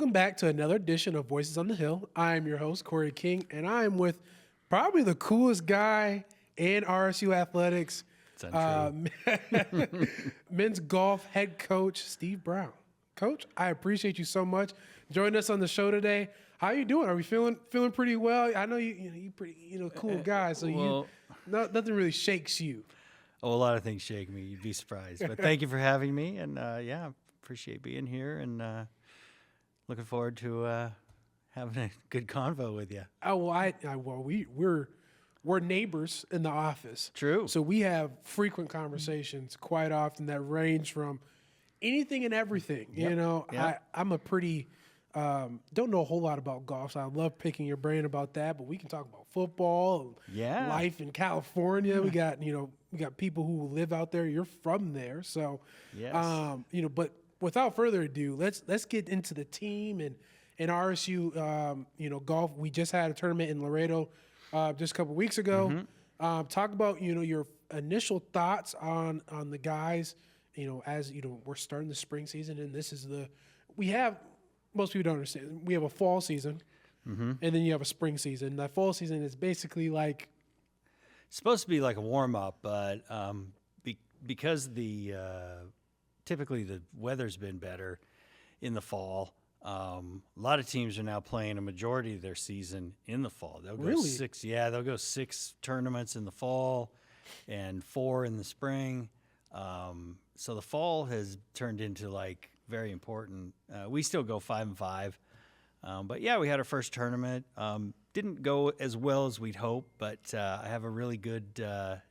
Welcome back to another edition of Voices on the Hill. I am your host, Corey King, and I am with probably the coolest guy in RSU athletics, It's untrue. men's golf head coach, Steve Brown. Coach, I appreciate you so much joining us on the show today. How you doing? Are we feeling pretty well? I know you pretty cool guy, so nothing really shakes you. Oh, a lot of things shake me. You'd be surprised. But thank you for having me, and appreciate being here, and looking forward to having a good convo with you. Oh well, we're neighbors in the office. True. So we have frequent conversations quite often that range from anything and everything. Yep. I'm a pretty don't know a whole lot about golf, so I love picking your brain about that. But we can talk about football, Yeah. life in California. We got people who live out there. You're from there, so Yes. But without further ado, let's get into the team and RSU. Golf. We just had a tournament in Laredo just a couple weeks ago. Talk about your initial thoughts on the guys. As we're starting the spring season, and this is most people don't understand. We have a fall season, and then you have a spring season. That fall season is basically like It's supposed to be like a warm-up, but because typically the weather's been better in the fall, a lot of teams are now playing a majority of their season in the fall. They'll go Really? they'll go 6 tournaments in the fall and 4 in the spring. So the fall has turned into like very important. We still go 5-5. But yeah, we had our first tournament. Didn't go as well as we'd hoped, but I have a really good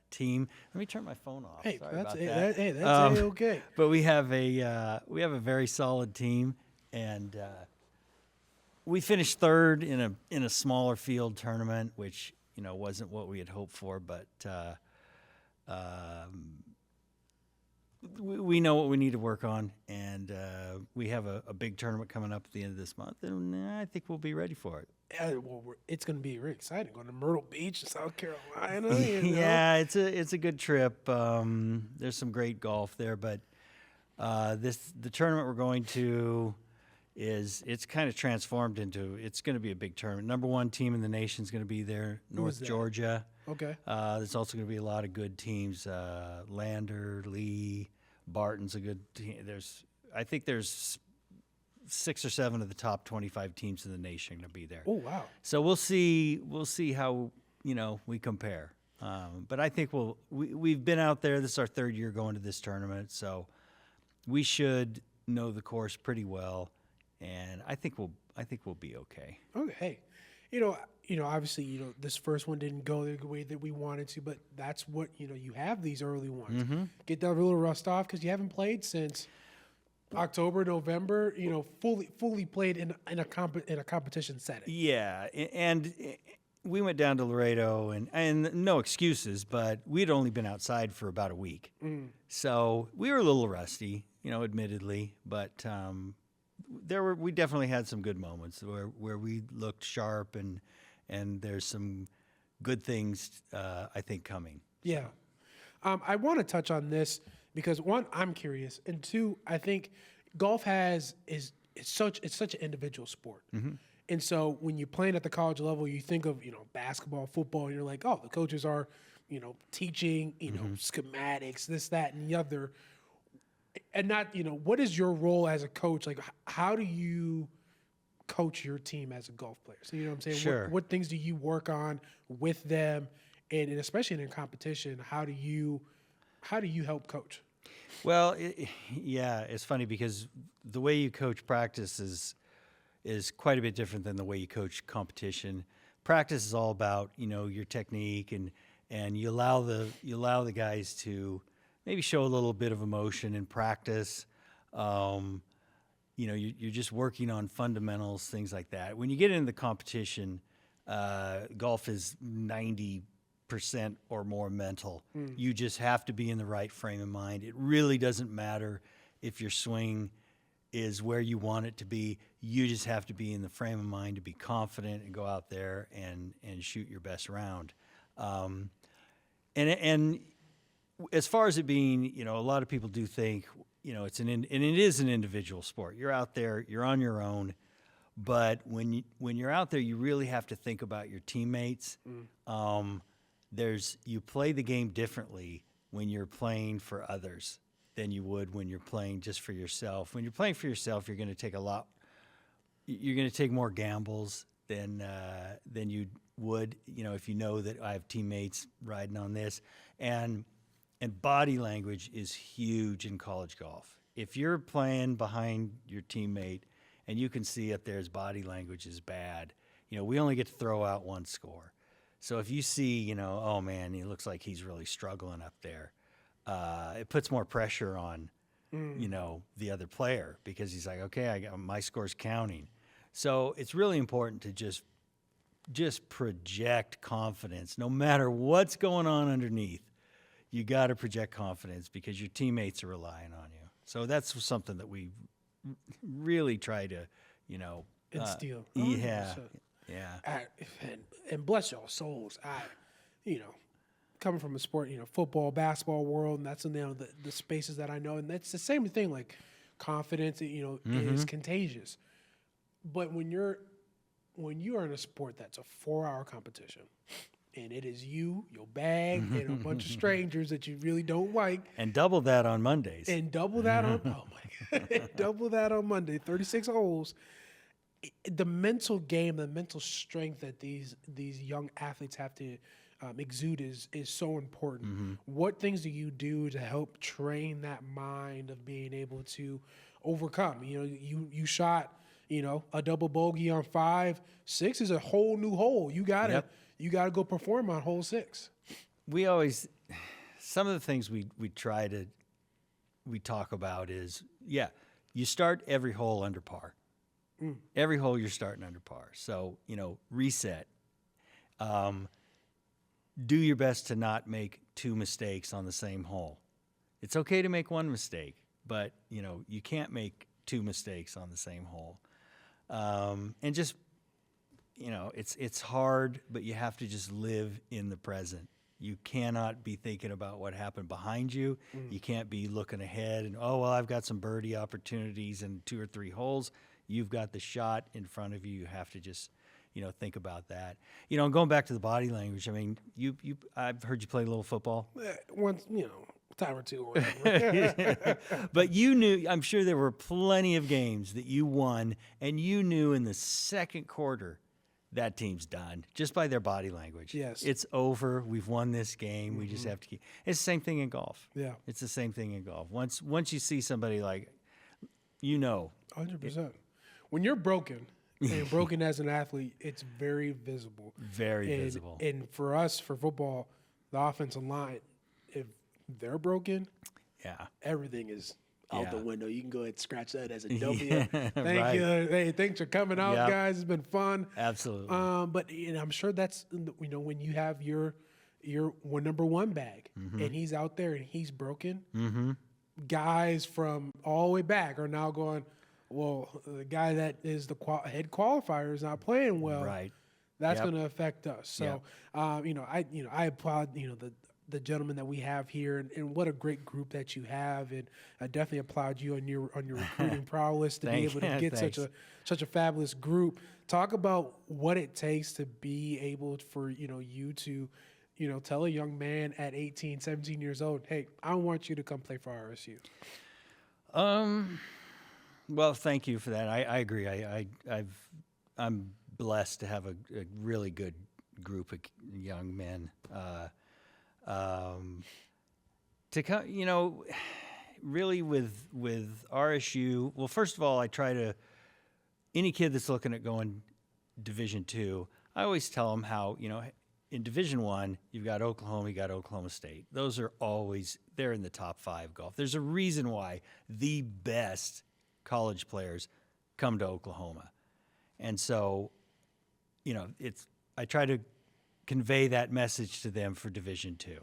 team. Let me turn my phone off. hey, Sorry that's about that. that's okay. But we have a very solid team, and we finished third in a smaller field tournament, which wasn't what we had hoped for, but we know what we need to work on, and we have a big tournament coming up at the end of this month, and I think we'll be ready for it. It's going to be really exciting going to Myrtle Beach, South Carolina. Yeah, it's a good trip. There's some great golf there, but the tournament we're going to it's kind of transformed into it's going to be a big tournament. Number 1 team in the nation is going to be there, North Georgia. Okay. There's also going to be a lot of good teams. Lander, Lee, Barton's a good team. I think there's 6 or 7 of the top 25 teams in the nation going to be there. Oh wow. So we'll see how we compare. But I think we've been out there. This is our 3rd year going to this tournament, so we should know the course pretty well, and I think we'll be okay. Okay. Obviously, this first one didn't go the way that we wanted to, but that's what, you have these early ones. Get that little rust off because you haven't played since October, November, fully played in a competition setting. Yeah, and we went down to Laredo, and no excuses, but we'd only been outside for about a week. So we were a little rusty, admittedly, but we definitely had some good moments where we looked sharp, and there's some good things I think coming. Yeah. I want to touch on this because 1, I'm curious, and 2, I think golf it's such an individual sport. And so when you're playing at the college level, you think of, basketball, football, and you're like, oh, the coaches are, teaching, schematics, this, that, and the other. And not, what is your role as a coach? Like, how do you coach your team as a golf player? So, what I'm saying? Sure. What things do you work on with them? And especially in competition, how do you help coach? Well, it's funny because the way you coach practice is quite a bit different than the way you coach competition. Practice is all about, your technique, and you allow the guys to maybe show a little bit of emotion in practice. You're just working on fundamentals, things like that. When you get into the competition, golf is 90% or more mental. You just have to be in the right frame of mind. It really doesn't matter if your swing is where you want it to be. You just have to be in the frame of mind to be confident and go out there and shoot your best round. And as far as it being, a lot of people do think, it is an individual sport. You're out there, you're on your own. But when you're out there, you really have to think about your teammates. You play the game differently when you're playing for others than you would when you're playing just for yourself. When you're playing for yourself, you're going to take more gambles than you would, if you know that I have teammates riding on this. And body language is huge in college golf. If you're playing behind your teammate and you can see up there his body language is bad, we only get to throw out one score. So if you see, oh man, he looks like he's really struggling up there, it puts more pressure on, the other player, because he's like, okay, my score's counting. So it's really important to just project confidence, no matter what's going on underneath. You got to project confidence because your teammates are relying on you. So that's something that we really try to, instill. Yeah. And bless y'all souls. Coming from a sport, football, basketball world, and that's the spaces that I know, and that's the same thing. Like confidence, is contagious. But when you are in a sport that's a 4-hour competition, and it is your bag, and a bunch of strangers that you really don't like, and double that on Mondays, and double that on double that on Monday, 36 holes. The mental game, the mental strength that these young athletes have to exude is so important. What things do you do to help train that mind of being able to overcome? You shot a double bogey on 5. 6 is a whole new hole. You gotta go perform on hole 6. Some of the things we talk about is, you start every hole under par. Every hole you're starting under par. So, reset. Do your best to not make 2 mistakes on the same hole. It's okay to make 1 mistake, but, you can't make 2 mistakes on the same hole. And just, it's hard, but you have to just live in the present. You cannot be thinking about what happened behind you. You can't be looking ahead and, I've got some birdie opportunities in 2 or 3 holes. You've got the shot in front of you. You have to just, think about that. And going back to the body language, I mean, I've heard you play a little football. Once, time or two or whatever. But you knew, I'm sure there were plenty of games that you won, and you knew in the second quarter that team's done just by their body language. Yes. It's over. We've won this game. We just have to keep. It's the same thing in golf. Yeah. It's the same thing in golf. Once you see somebody like, 100%. When you're broken, and broken as an athlete, it's very visible. Very visible. And for us, for football, the offensive line, if they're broken, everything is out the window. You can go ahead and scratch that as a W. Thank you. Hey, thanks for coming out, guys. It's been fun. Absolutely. But I'm sure that's when you have your number 1 bag, and he's out there and he's broken. Guys from all the way back are now going, well, the guy that is the head qualifier is not playing well. Right. That's going to affect us. So, I applaud the gentleman that we have here, and what a great group that you have, and I definitely applaud you on your recruiting prowess to be able to get such a fabulous group. Talk about what it takes to be able for you to tell a young man at 18, 17 years old, hey, I want you to come play for RSU. Well, thank you for that. I agree. I'm blessed to have a really good group of young men. To come, really with RSU. Well, first of all, I try to any kid that's looking at going Division II. I always tell them how in Division I, you've got Oklahoma, you got Oklahoma State. Those are they're in the top 5 golf. There's a reason why the best college players come to Oklahoma. And so, I try to convey that message to them for Division II.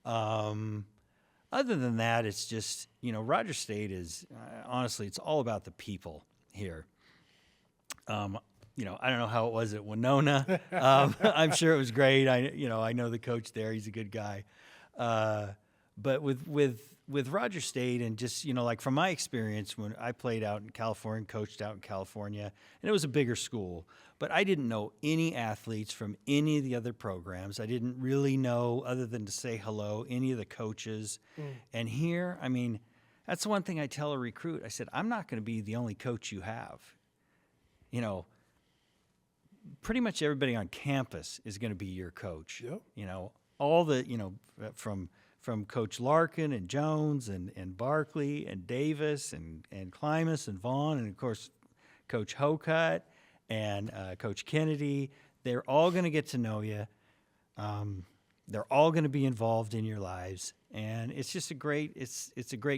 Other than that, it's just, Rogers State is, honestly, it's all about the people here. I don't know how it was at Winona. I'm sure it was great. I know the coach there. He's a good guy. But with Roger State and just, like from my experience when I played out in California, coached out in California, and it was a bigger school, but I didn't know any athletes from any of the other programs. I didn't really know, other than to say hello, any of the coaches. And here, I mean, that's the one thing I tell a recruit. I said, I'm not going to be the only coach you have. Pretty much everybody on campus is going to be your coach. Yep. All the, from Coach Larkin and Jones and Barkley and Davis and Klimas and Vaughn and, of course, Coach Hocutt and Coach Kennedy. They're all going to get to know you. They're all going to be involved in your lives. And it's just a great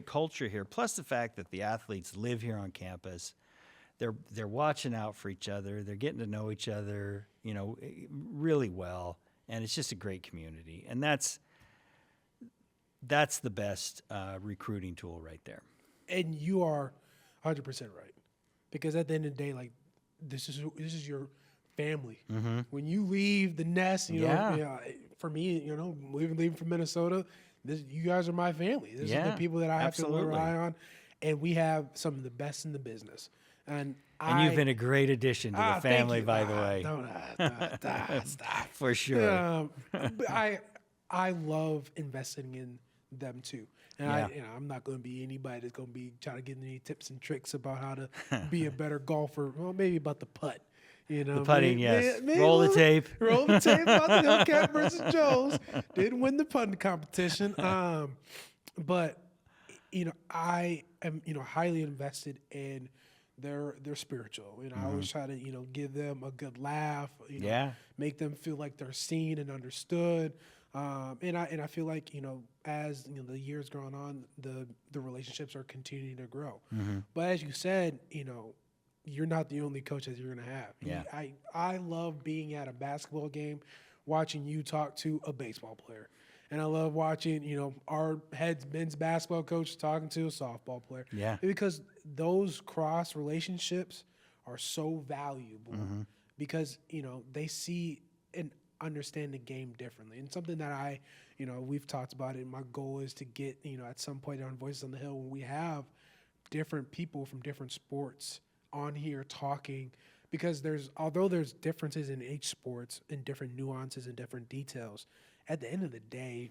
culture here. Plus the fact that the athletes live here on campus. They're watching out for each other. They're getting to know each other, really well. And it's just a great community. And that's the best recruiting tool right there. And you are 100% right, because at the end of the day, like this is your family. When you leave the nest, for me, leaving from Minnesota, you guys are my family. This is the people that I have to rely on, and we have some of the best in the business. And you've been a great addition to the family, by the way. Stop. For sure. But I love investing in them too. And I'm not going to be anybody that's going to be trying to give any tips and tricks about how to be a better golfer. Well, maybe about the putt. The putting, yes. Maybe roll the tape. Roll the tape about the Hellcat versus Jones. Didn't win the putting competition. But I am highly invested in their spiritual. I always try to give them a good laugh. Make them feel like they're seen and understood. And I feel like as the years going on, the relationships are continuing to grow. But as you said, you're not the only coach that you're going to have. Yeah. I love being at a basketball game, watching you talk to a baseball player. And I love watching, our head men's basketball coach talking to a softball player. Yeah. Because those cross relationships are so valuable because, they see and understand the game differently. And something that we've talked about it. My goal is to get, at some point on Voices on the Hill, when we have different people from different sports on here talking, because although there's differences in each sports and different nuances and different details, at the end of the day,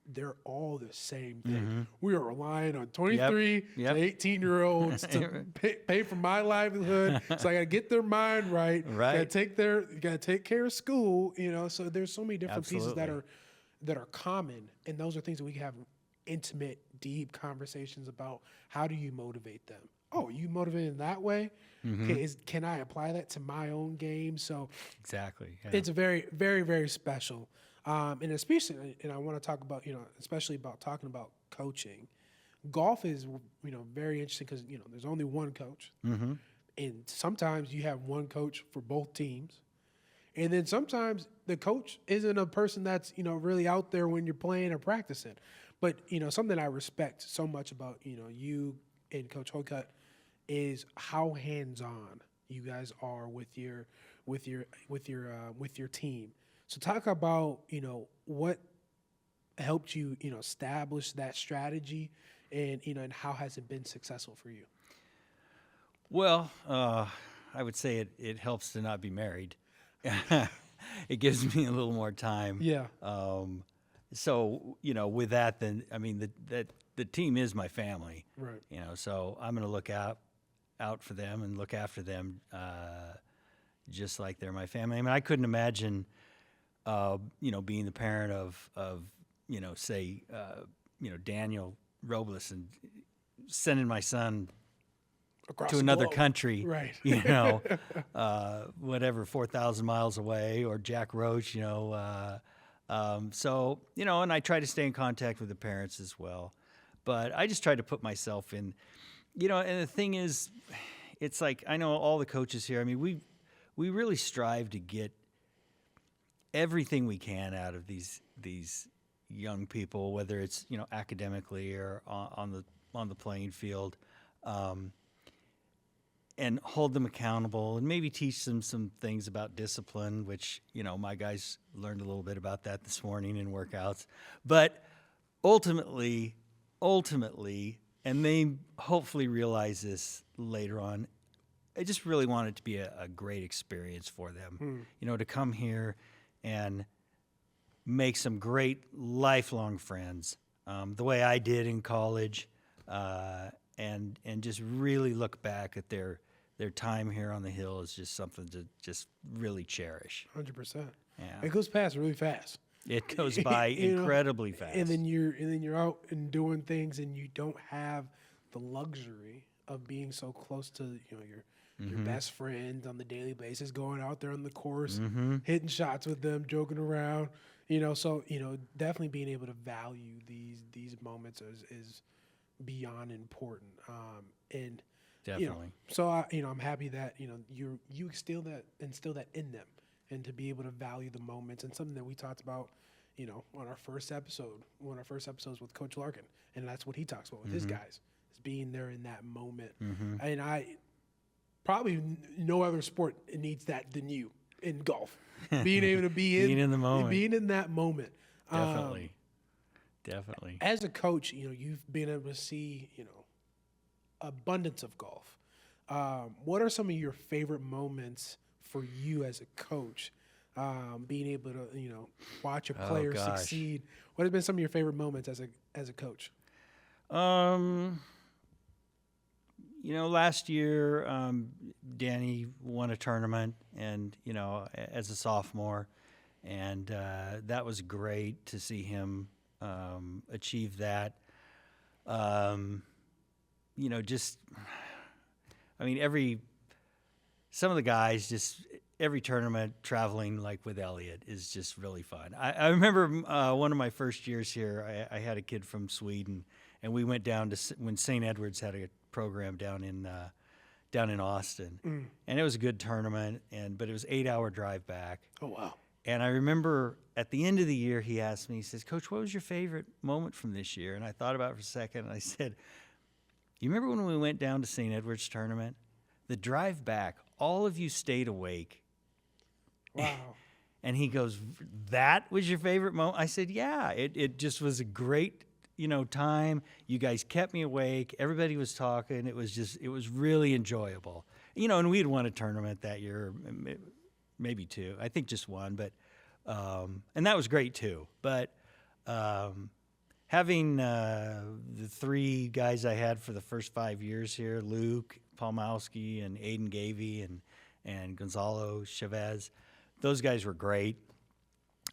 they're all the same thing. We are relying on 23 to 18-year-olds to pay for my livelihood. So I got to get their mind right. Right. Got to take care of school. So there's so many different pieces that are common, and those are things that we can have intimate, deep conversations about. How do you motivate them? Oh, you motivated that way? Can I apply that to my own game? So exactly, it's very, very, very special. And especially, and I want to talk about, especially about talking about coaching. Golf is, very interesting because, there's only one coach. And sometimes you have one coach for both teams. And then sometimes the coach isn't a person that's, really out there when you're playing or practicing. But, something I respect so much about, you and Coach Hocutt is how hands-on you guys are with your team. So talk about, what helped you, establish that strategy and, and how has it been successful for you? Well, I would say it helps to not be married. It gives me a little more time. Yeah. So, with that, then, I mean, the team is my family. Right. So I'm going to look out for them and look after them just like they're my family. I mean, I couldn't imagine being the parent of say, Daniel Robles and sending my son Across to the another globe. country, Right. whatever, 4,000 miles away, or Jack Roach, so, and I try to stay in contact with the parents as well. But I just try to put myself in, and the thing is, it's like, I know all the coaches here, I mean, we really strive to get everything we can out of these young people, whether it's academically or on the playing field, and hold them accountable and maybe teach them some things about discipline, which my guys learned a little bit about that this morning in workouts. But ultimately, and they hopefully realize this later on, I just really want it to be a great experience for them, to come here and make some great lifelong friends, the way I did in college, and just really look back at their time here on the Hill is just something to just really cherish. 100%. Yeah. It goes past really fast. It goes by incredibly fast. And then you're out and doing things, and you don't have the luxury of being so close to your best friend on the daily basis, going out there on the course, hitting shots with them, joking around. So definitely being able to value these moments is beyond important. And Definitely. So I'm happy that you instill that in them, and to be able to value the moments, and something that we talked about, on our first episode, one of our first episodes with Coach Larkin, and that's what he talks about with his guys, is being there in that moment. And I probably no other sport needs that than you in golf, being able to be in the moment, being in that moment. Definitely. As a coach, you've been able to see, abundance of golf. What are some of your favorite moments for you as a coach? Being able to, watch a player succeed. What have been some of your favorite moments as a coach? Last year, Danny won a tournament, and as a sophomore, and that was great to see him achieve that. Some of the guys, just every tournament traveling like with Elliot is just really fun. I remember one of my first years here, I had a kid from Sweden, and we went down to when St. Edward's had a program down in Austin, and it was a good tournament, but it was 8-hour drive back. Oh, wow. And I remember at the end of the year, he asked me, he says, "Coach, what was your favorite moment from this year?" And I thought about it for a second, and I said, "You remember when we went down to St. Edward's tournament? The drive back, all of you stayed awake." Wow. And he goes, "That was your favorite moment?" I said, "Yeah, it just was a great, time. You guys kept me awake. Everybody was talking. It was really enjoyable." And we had won a tournament that year, maybe two. I think just one, but and that was great too. But having the three guys I had for the first 5 years here, Luke Palmowski and Aiden Gavey and Gonzalo Chavez, those guys were great.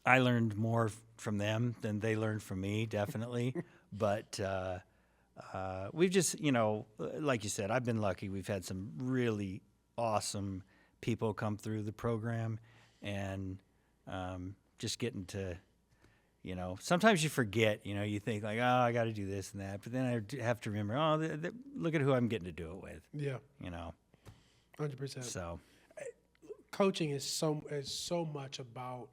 I learned more from them than they learned from me, definitely. But we've just, like you said, I've been lucky. We've had some really awesome people come through the program, and just getting to, sometimes you forget, you think like, oh, I got to do this and that. But then I have to remember, look at who I'm getting to do it with. Yeah. 100%. So coaching is so much about,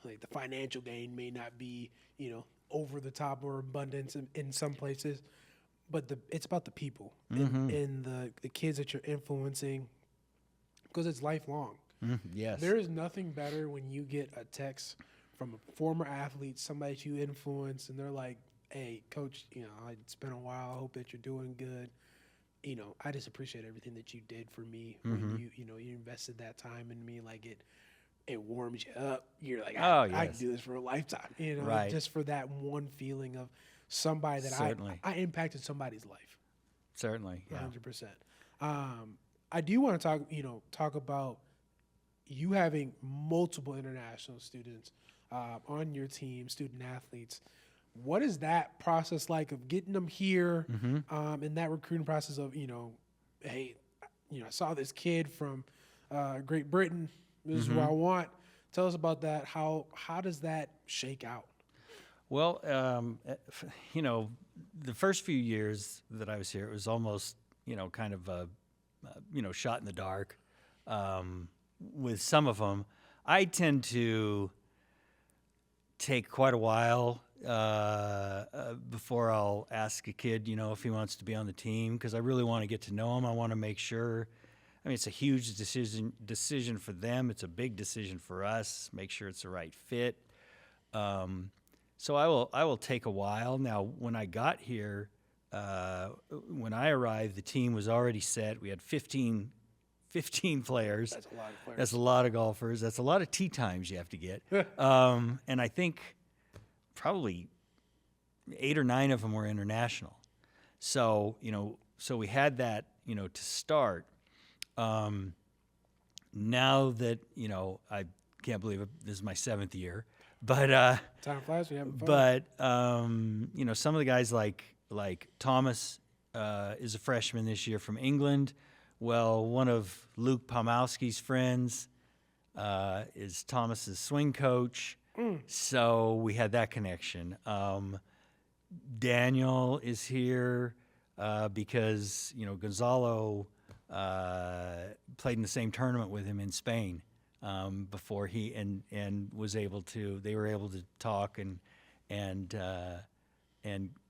like the financial gain may not be, over the top or abundance in some places, but it's about the people and the kids that you're influencing, because it's lifelong. Yes. There is nothing better when you get a text from a former athlete, somebody that you influence, and they're like, "Hey, Coach, it's been a while. I hope that you're doing good. I just appreciate everything that you did for me when you invested that time in me. Like it warms you up. You're like, I can do this for a lifetime. Right. Just for that one feeling of somebody that Certainly. I impacted somebody's life. Certainly, yeah. 100%. I do want to talk about you having multiple international students on your team, student athletes. What is that process like of getting them here, and that recruiting process of, hey, I saw this kid from Great Britain. This is who I want. Tell us about that. How does that shake out? Well, the first few years that I was here, it was almost, kind of a, shot in the dark. With some of them, I tend to take quite a while before I'll ask a kid, if he wants to be on the team, because I really want to get to know him. I want to make sure. I mean, it's a huge decision for them. It's a big decision for us. Make sure it's the right fit. So I will take a while. Now, when I got here, when I arrived, the team was already set. We had 15 players. That's a lot of players. That's a lot of golfers. That's a lot of tee times you have to get. And I think probably 8 or 9 of them were international. So, so we had that, to start. Now that, I can't believe it, this is my 7th year, but, Time flies, we having fun. but, some of the guys like Thomas, is a freshman this year from England. Well, one of Luke Pomowski's friends, is Thomas's swing coach. So we had that connection. Daniel is here because Gonzalo played in the same tournament with him in Spain before he and was able to. They were able to talk and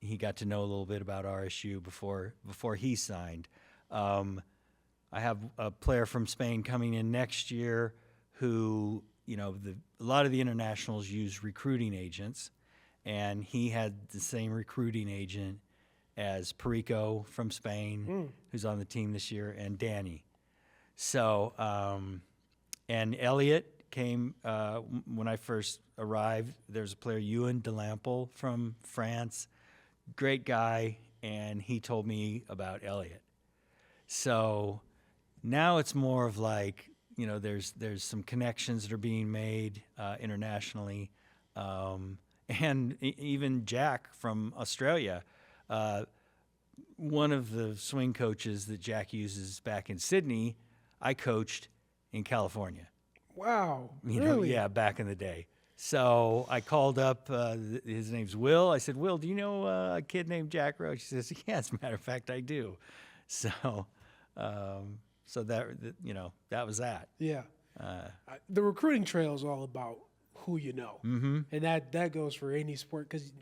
he got to know a little bit about RSU before he signed. I have a player from Spain coming in next year who a lot of the internationals use recruiting agents. And he had the same recruiting agent as Perico from Spain, who's on the team this year, and Danny. So, and Elliot came when I first arrived. There's a player, Ewan Delample from France, great guy, and he told me about Elliot. So now it's more of like, there's some connections that are being made internationally. And even Jack from Australia, one of the swing coaches that Jack uses back in Sydney, I coached in California. Wow, really? Yeah, back in the day. So I called up, his name's Will. I said, Will, do you know a kid named Jack Roach? He says, yeah, as a matter of fact, I do. So, that was that. Yeah. The recruiting trail is all about who you know. Mm-hmm. And that goes for any sport because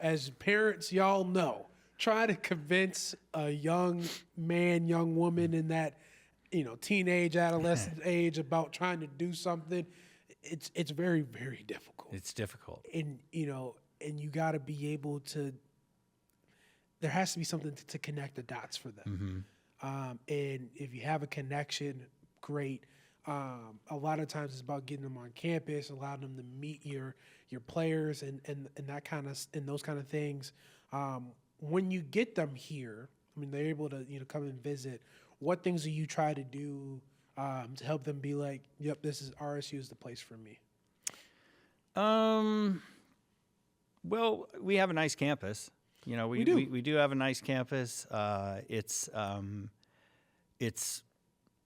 as parents, y'all know, try to convince a young man, young woman in that, teenage, adolescent age about trying to do something. It's very, very difficult. It's difficult. And, and you got to be able to, there has to be something to connect the dots for them. Mm-hmm. And if you have a connection, great. A lot of times it's about getting them on campus, allowing them to meet your players and that kind of and those kind of things. When you get them here, I mean, they're able to come and visit. What things do you try to do to help them be like, yep, this is RSU is the place for me? Well, we have a nice campus. We do have a nice campus. It's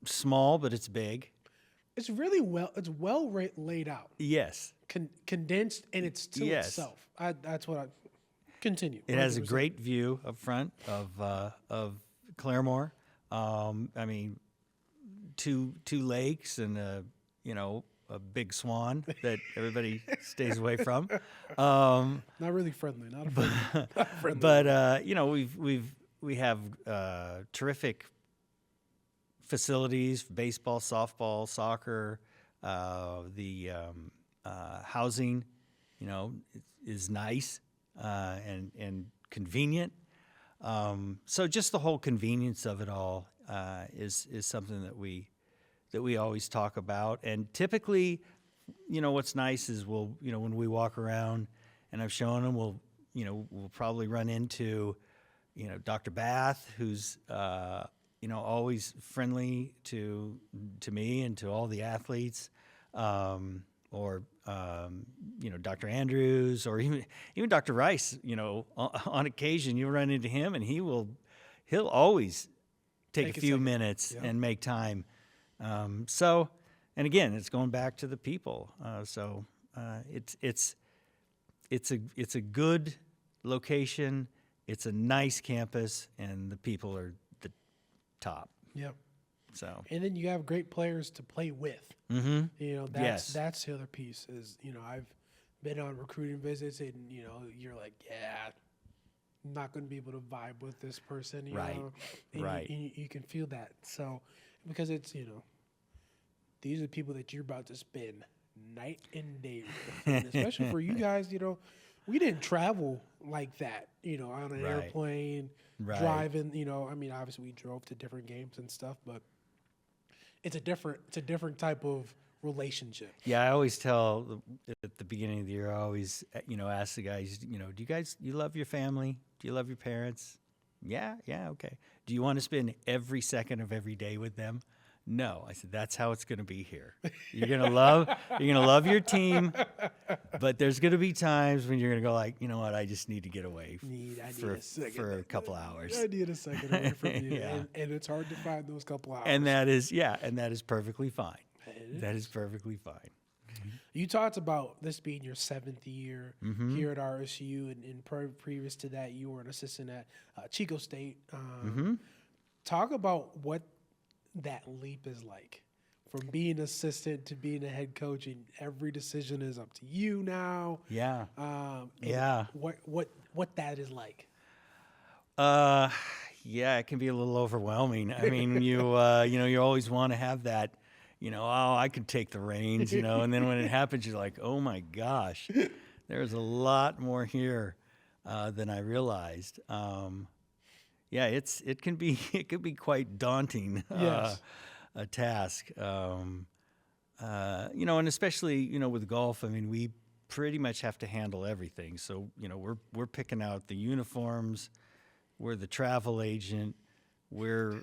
small, but it's big. It's really well laid out. Yes. Condensed, and it's to itself. That's what I continue. It 100%. Has a great view up front of Claremore. I mean, two lakes and a big swan that everybody stays away from. Not really friendly. Not friendly. But we have terrific facilities, baseball, softball, soccer. The housing, is nice and convenient. So just the whole convenience of it all is something that we always talk about. And typically, what's nice is when we walk around, and I've shown them, we'll probably run into, Dr. Bath, who's always friendly to me and to all the athletes, or Dr. Andrews, or even Dr. Rice. On occasion you run into him, and he'll always take a few minutes and make time. So, and again, it's going back to the people. It's a good location. It's a nice campus, and the people are the top. Yep. So. And then you have great players to play with. Mm-hmm. That's the other piece is, I've been on recruiting visits, and, you're like, yeah, I'm not going to be able to vibe with this person, you know? And right. You can feel that. So, because it's, these are the people that you're about to spend night and day, and especially for you guys. We didn't travel like that. On an Right. airplane, Right. driving. I mean, obviously we drove to different games and stuff, but it's a different type of relationship. Yeah, I always tell at the beginning of the year, I always, ask the guys, you love your family? Do you love your parents? Yeah, okay. Do you want to spend every second of every day with them? No. I said, that's how it's going to be here. You're going to love your team, but there's going to be times when you're going to go like, you know what, I just need to get away I need a second. for a couple hours. I need a second away from you, Yeah. and it's hard to find those couple hours. And that is perfectly fine. That is perfectly fine. You talked about this being your 7th year here at RSU, and previous to that, you were an assistant at Chico State. Talk about what that leap is like, from being assistant to being a head coach, and every decision is up to you now. Yeah. And what that is like. Yeah, it can be a little overwhelming. I mean, you always want to have that. I could take the reins, and then when it happens, you're like, oh my gosh, there's a lot more here than I realized. Yeah, it can be quite daunting, Yes. a task. And especially, with golf, I mean, we pretty much have to handle everything. So, we're picking out the uniforms, we're the travel agent, we're,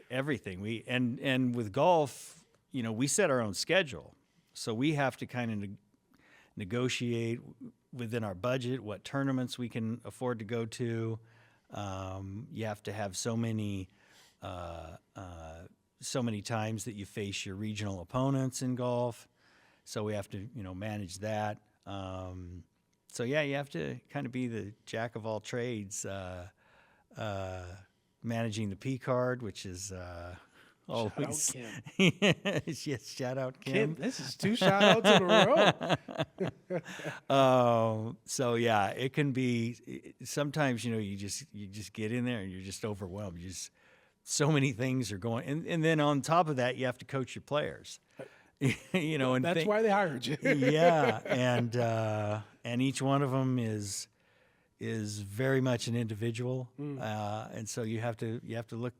everything. And with golf, we set our own schedule. So we have to kind of negotiate within our budget what tournaments we can afford to go to. You have to have so many times that you face your regional opponents in golf. So we have to, manage that. So yeah, you have to kind of be the jack of all trades, managing the P card, which is always. Shout out Kim. Yes, shout out Kim. This is 2 shout outs in a row. So yeah, it can be. Sometimes you just get in there and you're just overwhelmed. So many things are going, and then on top of that, you have to coach your players. And That's why they hired you. Yeah, and each one of them is very much an individual, and so you have to look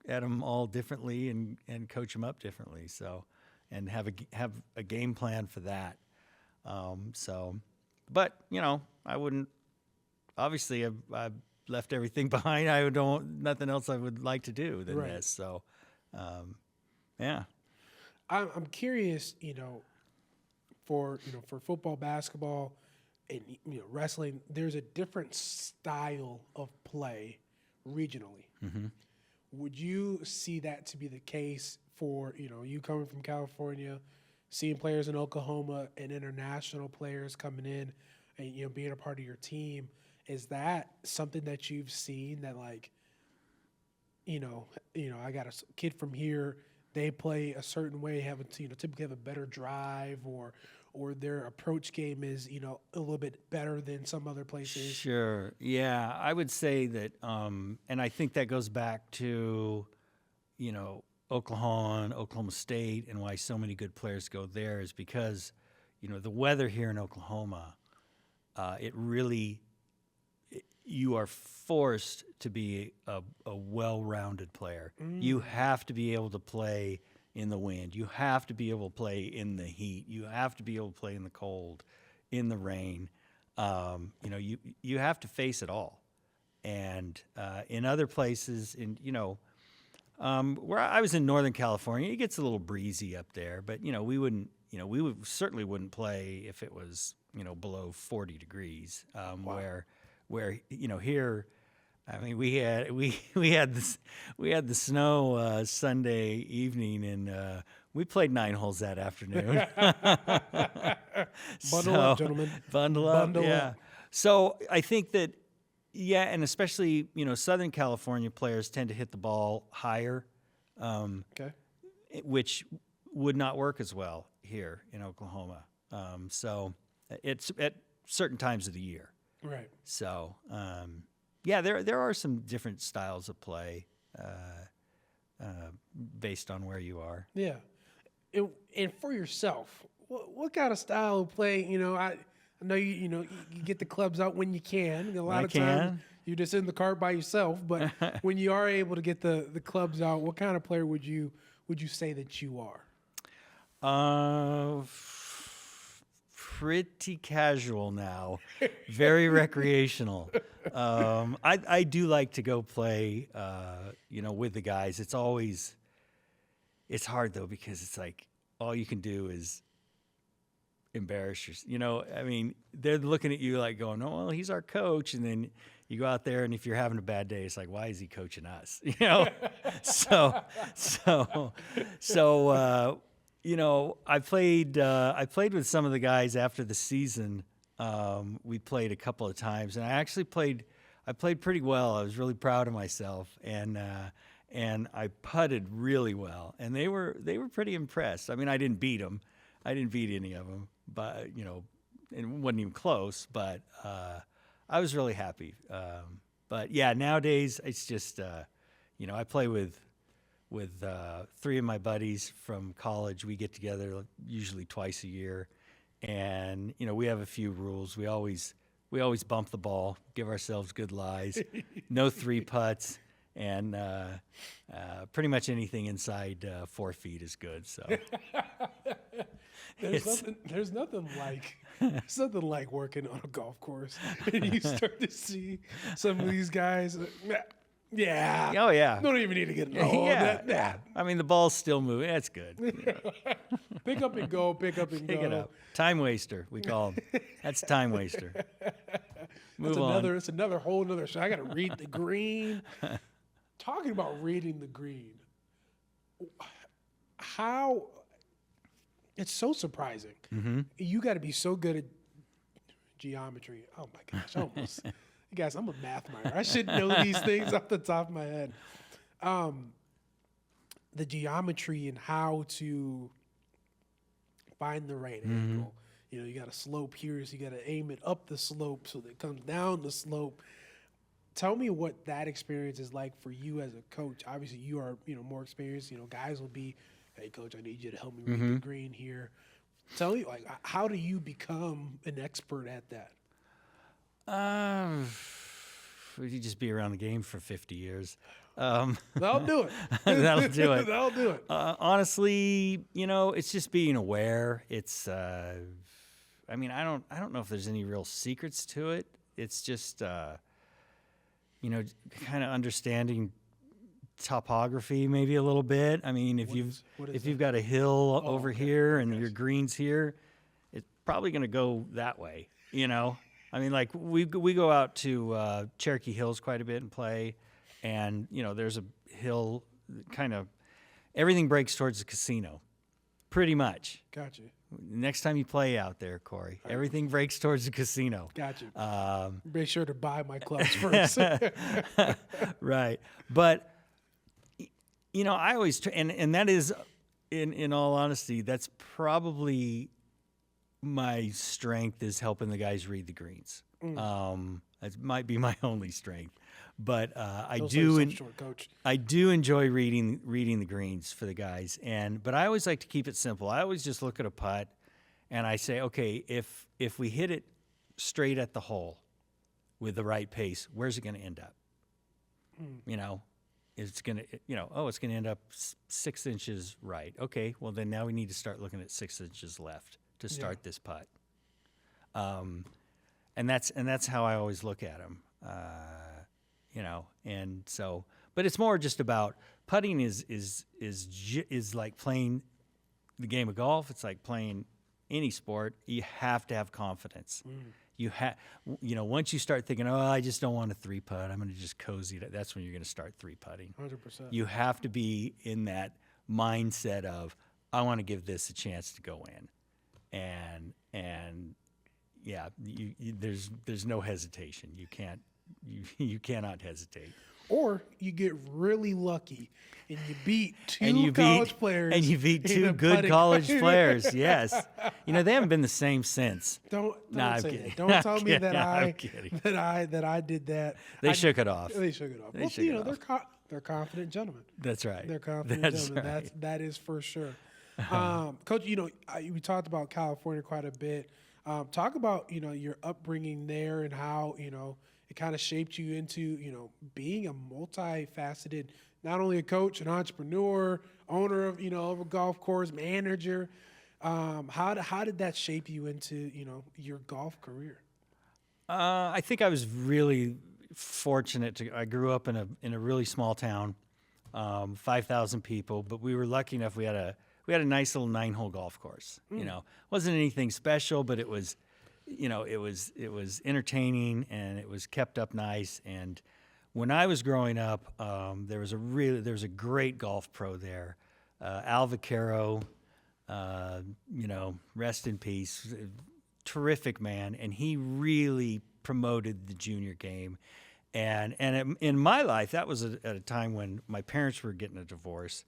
at them all differently and coach them up differently. So, and have a game plan for that. But I wouldn't. Obviously, I've left everything behind. Nothing else I would like to do than Right. this. So, yeah. I'm curious, for football, basketball, and wrestling. There's a different style of play regionally. Would you see that to be the case for you coming from California, seeing players in Oklahoma and international players coming in, and being a part of your team? Is that something that you've seen that like, I got a kid from here. They play a certain way, typically have a better drive, or their approach game is, a little bit better than some other places. Sure. Yeah, I would say that, and I think that goes back to, Oklahoma and Oklahoma State, and why so many good players go there is because, the weather here in Oklahoma, you are forced to be a well-rounded player. You have to be able to play in the wind. You have to be able to play in the heat. You have to be able to play in the cold, in the rain. You have to face it all. And in other places, where I was in Northern California, it gets a little breezy up there. But we certainly wouldn't play if it was below 40 degrees. Wow. Where here, I mean, we had the snow Sunday evening, and we played 9 holes that afternoon. Bundle up, gentlemen. Bundle up. Bundle Yeah. up. So I think that, and especially Southern California players tend to hit the ball higher, Okay. which would not work as well here in Oklahoma. So it's at certain times of the year. Right. So, there are some different styles of play based on where you are. Yeah. And for yourself, what kind of style of play? I know you get the clubs out when you can. A lot of times you're just in the cart by yourself. But when you are able to get the clubs out, what kind of player would you say that you are? Pretty casual now, very recreational. I do like to go play, with the guys. It's hard though, because it's like all you can do is embarrass yourself. I mean, they're looking at you like going, "Oh, well, he's our coach," and then you go out there, and if you're having a bad day, it's like, "Why is he coaching us?" So. I played with some of the guys after the season. We played a couple of times, and I played pretty well. I was really proud of myself, and I putted really well, and they were pretty impressed. I mean, I didn't beat them. I didn't beat any of them, but it wasn't even close. But I was really happy. But yeah, nowadays it's just I play with three of my buddies from college. We get together usually twice a year, and we have a few rules. We always bump the ball, give ourselves good lies, no three putts, and pretty much anything inside 4 feet is good. So there's nothing like working on a golf course, and you start to see some of these guys. Yeah. Oh, yeah. Don't even need to get in the hole. Yeah. I mean, the ball's still moving. That's good. Pick up and go. Pick up and Pick go. it up. Time waster, we call him. That's time waster. Move on. It's another whole nother show. I got to read the green. Talking about reading the green, how it's so surprising. Mm-hmm. You got to be so good at geometry. Oh my gosh, almost. You guys, I'm a math minor. I should know these things off the top of my head. The geometry and how to find the right angle. You got to slope here, so you got to aim it up the slope so that it comes down the slope. Tell me what that experience is like for you as a coach. Obviously, you are more experienced. Guys will be, "Hey, coach, I need you to help me read the green here." Tell me, how do you become an expert at that? You just be around the game for 50 years. That'll do it. That'll do it. That'll do it. Honestly, it's just being aware. It's, I don't know if there's any real secrets to it. It's just, kind of understanding topography maybe a little bit. I mean, if you've got a hill over here and your green's here, it's probably going to go that way, I mean, like we go out to Cherokee Hills quite a bit and play, and there's a hill, kind of everything breaks towards the casino, pretty much. Gotcha. Next time you play out there, Corey, everything breaks towards the casino. Gotcha. Make sure to buy my clubs first. Right, but I always and that is, in all honesty, that's probably my strength, is helping the guys read the greens. That might be my only strength, but I do enjoy reading the greens for the guys. But I always like to keep it simple. I always just look at a putt, and I say, okay, if we hit it straight at the hole with the right pace, where's it going to end up? It's going to, it's going to end up 6 inches right. Okay, well then now we need to start looking at 6 inches left to start this putt. And that's how I always look at them, and so, but it's more just about putting is like playing the game of golf. It's like playing any sport. You have to have confidence. You once you start thinking, oh, I just don't want a 3-putt, I'm going to just cozy it. That's when you're going to start 3-putting. 100%. You have to be in that mindset of, I want to give this a chance to go in. And yeah, there's no hesitation. You cannot hesitate. Or you get really lucky and you beat two college players. And you beat two good college players, yes. They haven't been the same since. Don't say that. Don't tell me that I did that. They shook it off. They shook it off. They're confident gentlemen. That's right. They're confident gentlemen. Right. That is for sure. Coach, we talked about California quite a bit. Talk about, your upbringing there and how, it kind of shaped you into, being a multifaceted, not only a coach, an entrepreneur, owner of a golf course, manager. How did that shape you into, your golf career? I think I was really fortunate I grew up in a really small town, 5,000 people, but we were lucky enough. We had a nice little 9-hole golf course. Wasn't anything special, but it was, it was entertaining and it was kept up nice. And when I was growing up, there was a great golf pro there, Al Vaquero, rest in peace. Terrific man, and he really promoted the junior game. And in my life, that was at a time when my parents were getting a divorce,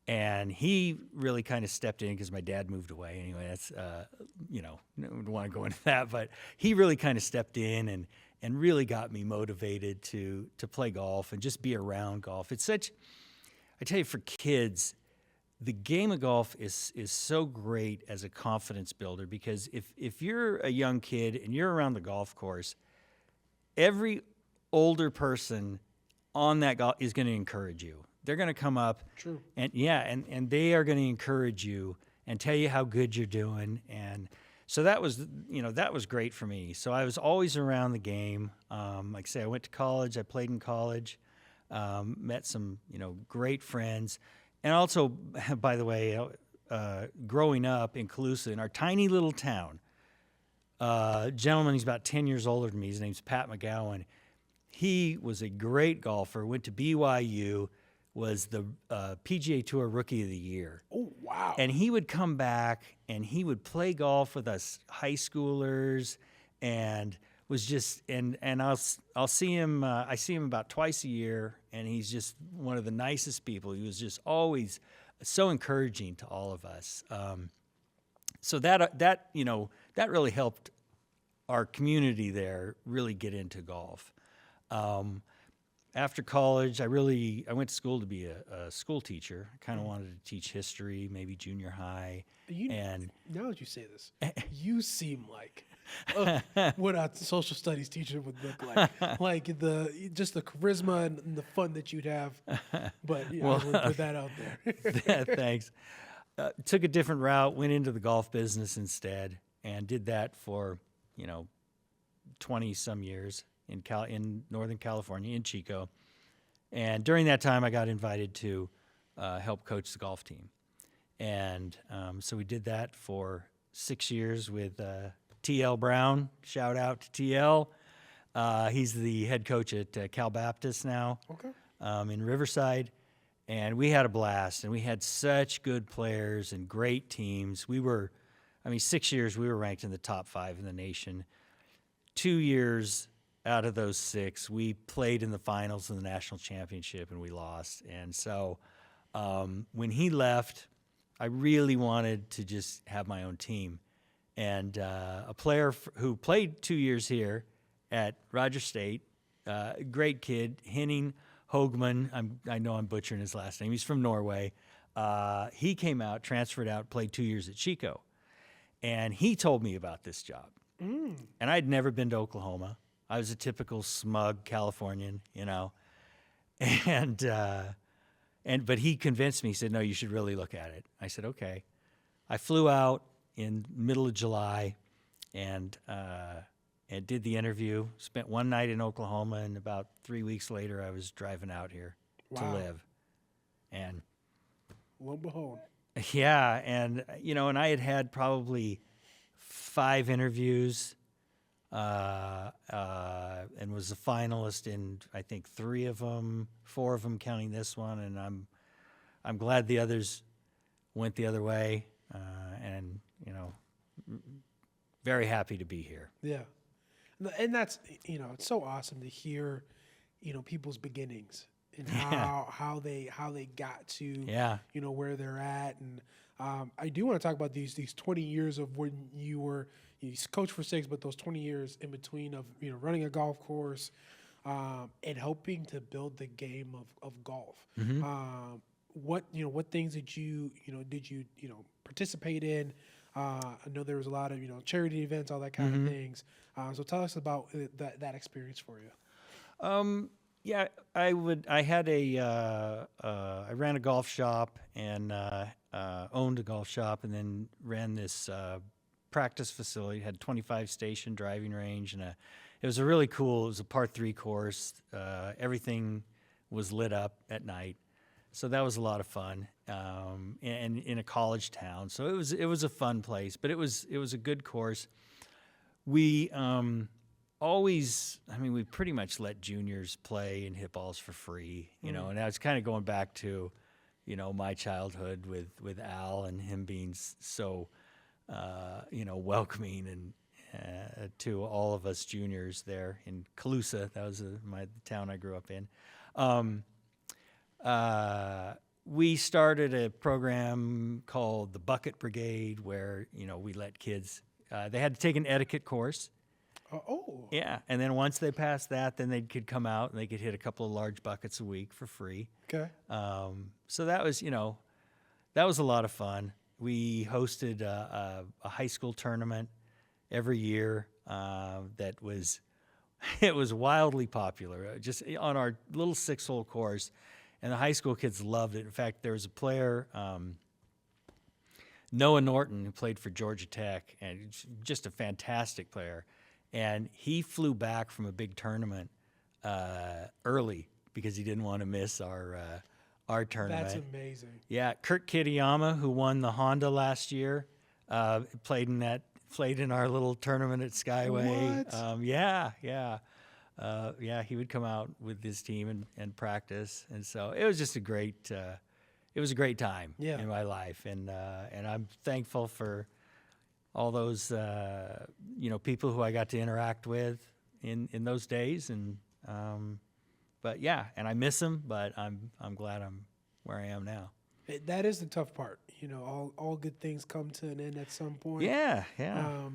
and he really kind of stepped in because my dad moved away. Anyway, that's don't want to go into that, but he really kind of stepped in and really got me motivated to play golf and just be around golf. It's such, I tell you, for kids, the game of golf is so great as a confidence builder, because if you're a young kid and you're around the golf course, every older person on that golf is going to encourage you. They're going to come up. True. And they are going to encourage you and tell you how good you're doing. And so that was great for me. So I was always around the game. Like I say, I went to college. I played in college. Met some great friends. And also, by the way, growing up in Calusa, in our tiny little town, a gentleman, he's about 10 years older than me, his name's Pat McGowan. He was a great golfer, went to BYU, was the PGA Tour Rookie of the Year. Oh, wow. And he would come back and he would play golf with us high schoolers, and was just, and I'll see him, I see him about twice a year, and he's just one of the nicest people. He was just always so encouraging to all of us. So that really helped our community there really get into golf. After college, I went to school to be a school teacher. I kind of wanted to teach history, maybe junior high. Now that you say this, you seem like what a social studies teacher would look like. Like the charisma and the fun that you'd have. But I would put that out there. Thanks. Took a different route, went into the golf business instead, and did that for 20 some years in Northern California, in Chico. And during that time, I got invited to help coach the golf team. And so we did that for 6 years with T.L. Brown. Shout out to T.L. He's the head coach at Cal Baptist now. Okay. In Riverside. And we had a blast, and we had such good players and great teams. 6 years we were ranked in the top 5 in the nation. 2 years out of those 6, we played in the finals of the national championship, and we lost. And so when he left, I really wanted to just have my own team. And a player who played 2 years here at Roger State, great kid, Henning Hogman, I know I'm butchering his last name. He's from Norway. He came out, transferred out, played 2 years at Chico. And he told me about this job. And I'd never been to Oklahoma. I was a typical smug Californian, but he convinced me. He said, "No, you should really look at it." I said, "Okay." I flew out in middle of July and did the interview. Spent one night in Oklahoma, and about 3 weeks later, I was driving out here to live. And lo and behold. Yeah, and and I had probably 5 interviews, and was a finalist in I think 3 of them, 4 of them counting this one, and I'm glad the others went the other way, and very happy to be here. Yeah, and that's it's so awesome to hear people's beginnings and how they got to where they're at. And I do want to talk about these 20 years of when you coached for 6, but those 20 years in between of running a golf course and helping to build the game of golf. Mm-hmm. what things did you participate in? I know there was a lot of charity events, all that kind of things. So tell us about that experience for you. Yeah, I ran a golf shop and owned a golf shop, and then ran this practice facility. Had 25 station driving range, and it was a really cool. It was a par 3 course. Everything was lit up at night, so that was a lot of fun. And in a college town, so it was a fun place. But it was a good course. We we pretty much let juniors play and hit balls for free, and I was kind of going back to, my childhood with Al and him being so, welcoming and to all of us juniors there in Colusa. That was the town I grew up in. We started a program called the Bucket Brigade where, we let kids, they had to take an etiquette course. Oh. Yeah, and then once they passed that, then they could come out and they could hit a couple of large buckets a week for free. Okay. So that was, that was a lot of fun. We hosted a high school tournament every year that was, it was wildly popular, just on our little 6-hole course, and the high school kids loved it. In fact, there was a player, Noah Norton, who played for Georgia Tech, and just a fantastic player. And he flew back from a big tournament early because he didn't want to miss our tournament. That's amazing. Yeah, Kurt Kitayama, who won the Honda last year, played in our little tournament at Skyway. What? Yeah, he would come out with his team and practice, and so it was just a great time in my life, and I'm thankful for all those people who I got to interact with in those days, and but yeah, and I miss them, but I'm glad I'm where I am now. That is the tough part. All good things come to an end at some point. Yeah.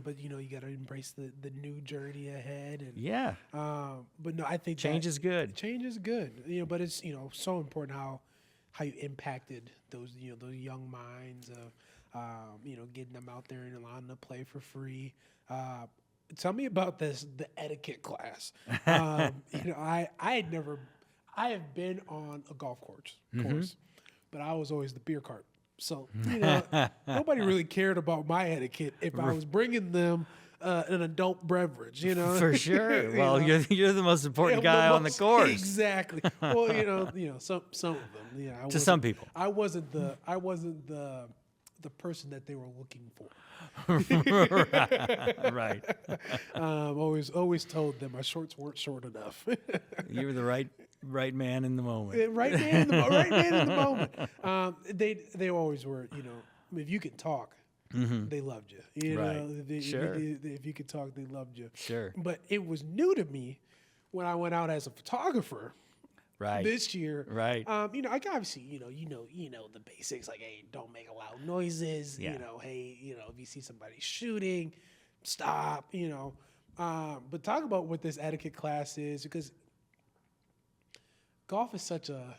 But you got to embrace the new journey ahead. And Yeah. But no, I think change is good. Change is good. But it's so important how you impacted those those young minds of getting them out there and allowing them to play for free. Tell me about the etiquette class. I have been on a golf course, but I was always the beer cart. So, nobody really cared about my etiquette if I was bringing them an adult beverage, For sure. Well, you're the most important guy on the course. Exactly. Well, some of them. To some people. I wasn't the person that they were looking for. Right. Always told them my shorts weren't short enough. You were the right man in the moment. Right man in the moment. They always were. If you can talk, they loved you. Right. Sure. If you could talk, they loved you. Sure. But it was new to me when I went out as a photographer. Right. This year, right? I obviously, you know the basics, like, hey, don't make loud noises. Yeah. Hey, if you see somebody shooting, stop. But talk about what this etiquette class is, because golf is such a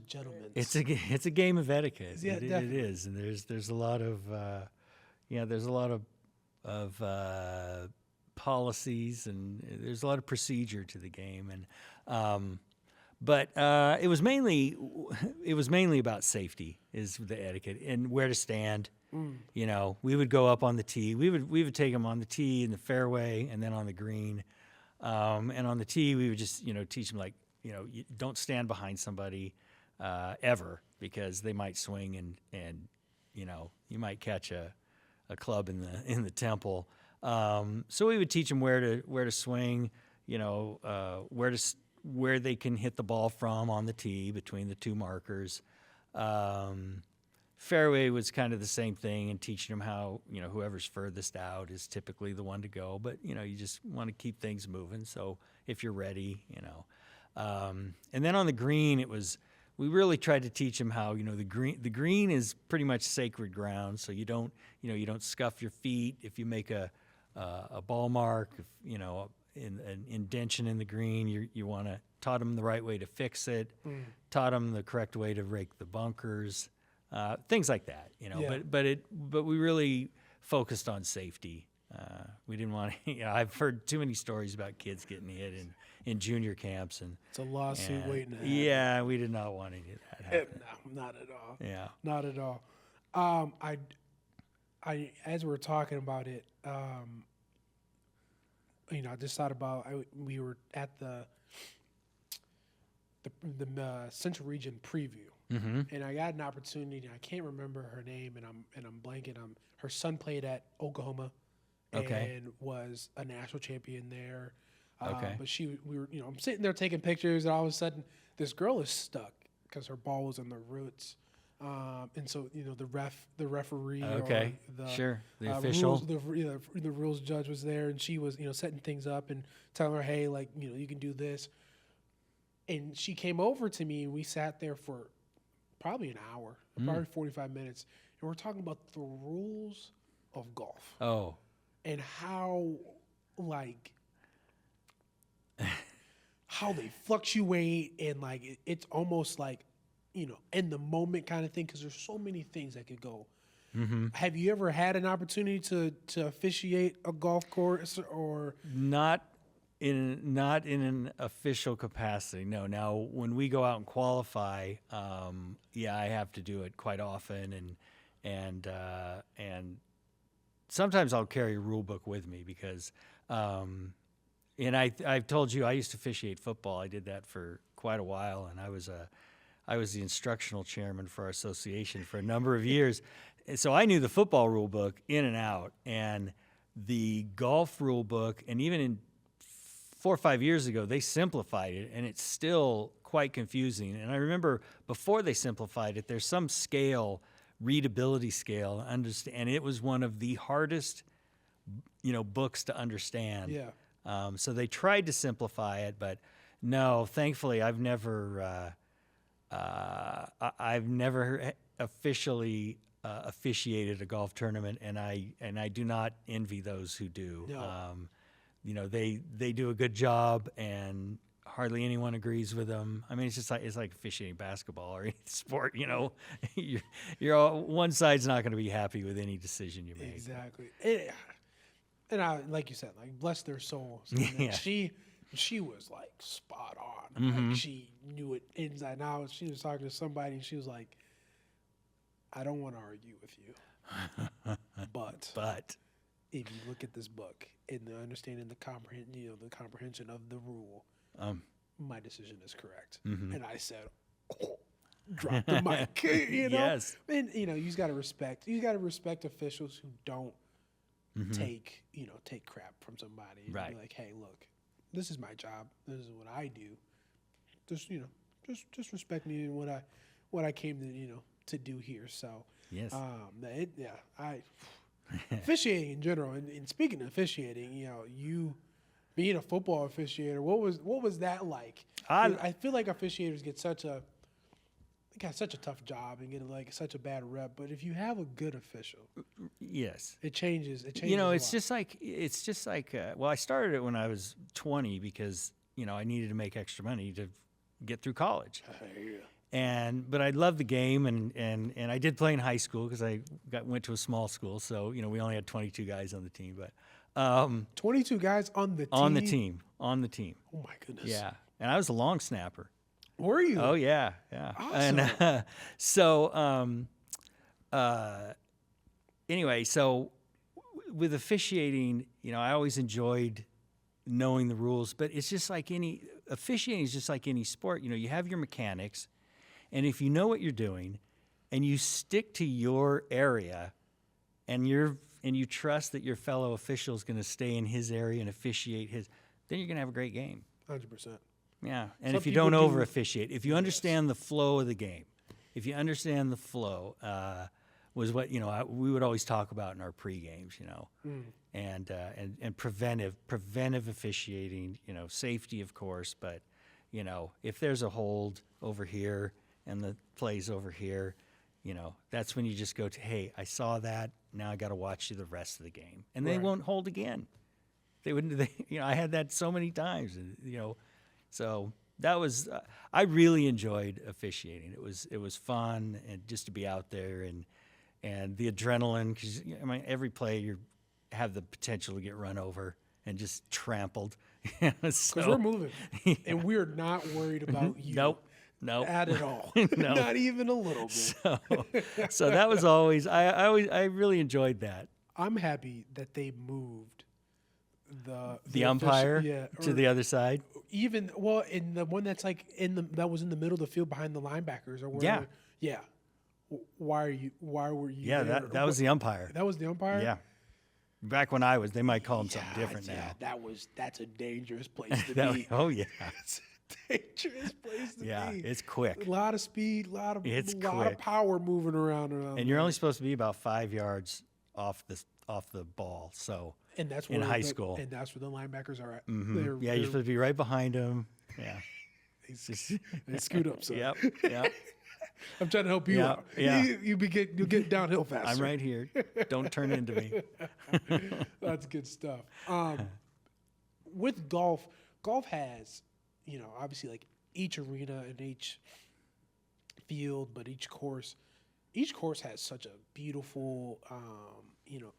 gentleman. It's a game of etiquette. Yeah, it is, and there's a lot of policies, and there's a lot of procedure to the game, and but it was mainly about safety, is the etiquette and where to stand. We would go up on the tee. We would take them on the tee, in the fairway, and then on the green. And on the tee, we would just teach them, like, you don't stand behind somebody ever, because they might swing and you might catch a club in the temple. So we would teach them where to swing, where they can hit the ball from on the tee between the two markers. Fairway was kind of the same thing, and teaching them how, whoever's furthest out is typically the one to go. But, you just want to keep things moving. So if you're ready, and then on the green, we really tried to teach them how, the green is pretty much sacred ground. So you don't scuff your feet. If you make a ball mark, an indention in the green, you want to taught them the right way to fix it, taught them the correct way to rake the bunkers, things like that, you know. Yeah. But we really focused on safety. We didn't want to, you know, I've heard too many stories about kids getting hit in junior camps, and It's a lawsuit waiting to happen. yeah, we did not want to do that happen. No, not at all. Yeah. Not at all. I as we're talking about it, you know, I just thought about we were at the Central Region preview, and I got an opportunity. I can't remember her name, and I'm blanking. Her son played at Oklahoma, Okay. and was a national champion there. Okay. But we were, you know, I'm sitting there taking pictures, and all of a sudden, this girl is stuck because her ball was in the roots. And so, you know, the referee, Okay. or the Sure. The official. the rules judge was there, and she was, you know, setting things up and telling her, hey, like, you know, you can do this. And she came over to me, and we sat there for probably an hour, probably 45 minutes, and we're talking about the rules of golf Oh. and how, like, how they fluctuate, and like it's almost like, you know, in the moment kind of thing, because there's so many things that could go. Have you ever had an opportunity to officiate a golf course, or Not in an official capacity. No. Now, when we go out and qualify, yeah, I have to do it quite often, and sometimes I'll carry a rule book with me because, and I've told you I used to officiate football. I did that for quite a while, and I was the instructional chairman for our association for a number of years. And so I knew the football rule book in and out, and the golf rule book, and even in 4 or 5 years ago, they simplified it, and it's still quite confusing. And I remember before they simplified it, there's some scale, readability scale, and it was one of the hardest, you know, books to understand. yeah, So they tried to simplify it, but no, thankfully, I've never officially officiated a golf tournament, and I do not envy those who do. No. You know, they do a good job, and hardly anyone agrees with them. I mean, it's like officiating basketball or any sport. You know, you're all, one side's not going to be happy with any decision you make. exactly. And I, like you said, like, bless their souls. Yeah. She was like spot on. Like, she knew it inside and out. She was talking to somebody, and she was like, I don't want to argue with you, but if you look at this book and the understanding, the comprehension of the rule, my decision is correct. And I said, oh, drop the mic. You know? Yes. And you know, you got to respect officials who don't take crap from somebody. And Right. Be like, hey, look, this is my job. This is what I do. Just respect me and what I came to do here. So Yes. Officiating in general, and speaking of officiating, you know, you being a football officiator, what was that like? I feel like officiators get such a tough job and get like such a bad rep. But if you have a good official, Yes. it changes. You know, a it's lot. just like well, I started it when I was 20 because, you know, I needed to make extra money to get through college. But I loved the game, and I did play in high school because I went to a small school, so, you know, we only had 22 guys on the team, but 22 guys on the team. On the team. Oh my goodness. Yeah, and I was a long snapper. Were you? Oh yeah. Awesome. And so anyway, so with officiating, you know, I always enjoyed knowing the rules, but it's just like officiating is just like any sport. You know, you have your mechanics, and if you know what you're doing, and you stick to your area, and you trust that your fellow official is going to stay in his area and officiate his, then you're going to have a great game. 100%. Yeah, and Some if you people don't do- over officiate, if you understand the flow of the game, was what, you know, we would always talk about in our pre games, you know, and preventive officiating, you know, safety of course, but, you know, if there's a hold over here and the play's over here, you know, that's when you just go to, hey, I saw that, now I got to watch you the rest of the game, and they Right. won't hold again. They wouldn't. You know, I had that so many times, you know. So that was I really enjoyed officiating. It was fun and just to be out there and the adrenaline because I mean every play you have the potential to get run over and just trampled. Because we're moving, and we're not worried about you. Nope. At all. No. Not even a little bit. So that was always I really enjoyed that. I'm happy that they moved The umpire to or the other side. even in the one that's like that was in the middle of the field behind the linebackers or Yeah. wherever. Yeah. Why were you? Yeah, there? that was the umpire. That was the umpire. Yeah. Back when I was, they might call him something different yeah, now. that's a dangerous place to be. Oh yeah. It's a dangerous place to Yeah, be. it's quick. A lot of speed, It's a lot quick. of power moving around. And you're only supposed to be about 5 yards off the ball. So and that's in where high school. and that's where the linebackers are at. Yeah, you're supposed to be right behind him. Yeah. They scoot up. So Yep. Yep. I'm trying to help you Yeah, out. yeah. You'll get downhill faster. I'm right here. Don't turn into me. That's good stuff. With golf has, obviously like each arena and each field, but each course has such a beautiful,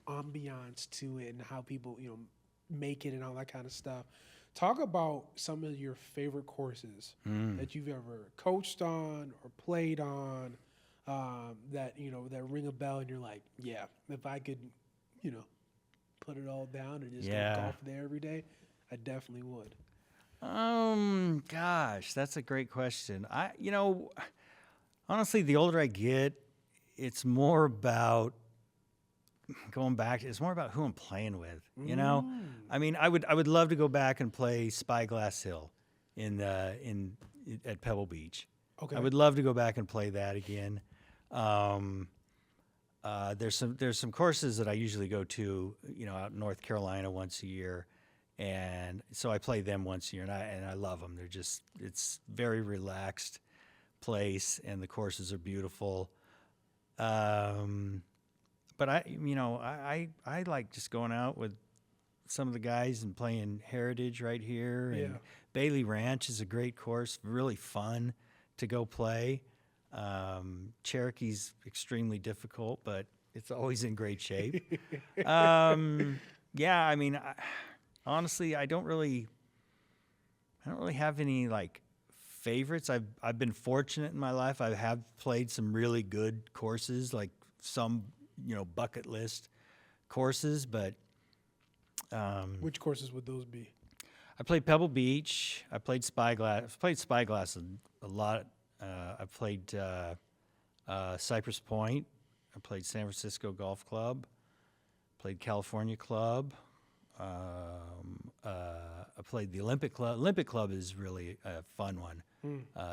ambiance to it and how people, make it and all that kind of stuff. Talk about some of your favorite courses that you've ever coached on or played on that ring a bell and you're like, yeah, if I could, put it all down and just go golf there every day, I definitely would. Gosh, that's a great question. Honestly, the older I get, it's more about going back. It's more about who I'm playing with. I mean, I would love to go back and play Spyglass Hill at Pebble Beach. Okay. I would love to go back and play that again. There's some courses that I usually go to, out in North Carolina once a year, and so I play them once a year, and I love them. It's very relaxed place, and the courses are beautiful. But I like just going out with some of the guys and playing Heritage right here. And Yeah. Bailey Ranch is a great course, really fun to go play. Cherokee's extremely difficult, but it's always in great shape. Yeah, I mean, honestly, I don't really have any like favorites. I've been fortunate in my life. I have played some really good courses, like some bucket list courses, but Which courses would those be? I played Pebble Beach. I played Spyglass. I've played Spyglass a lot. I played Cypress Point. I played San Francisco Golf Club. Played California Club. I played the Olympic Club. Olympic Club is really a fun one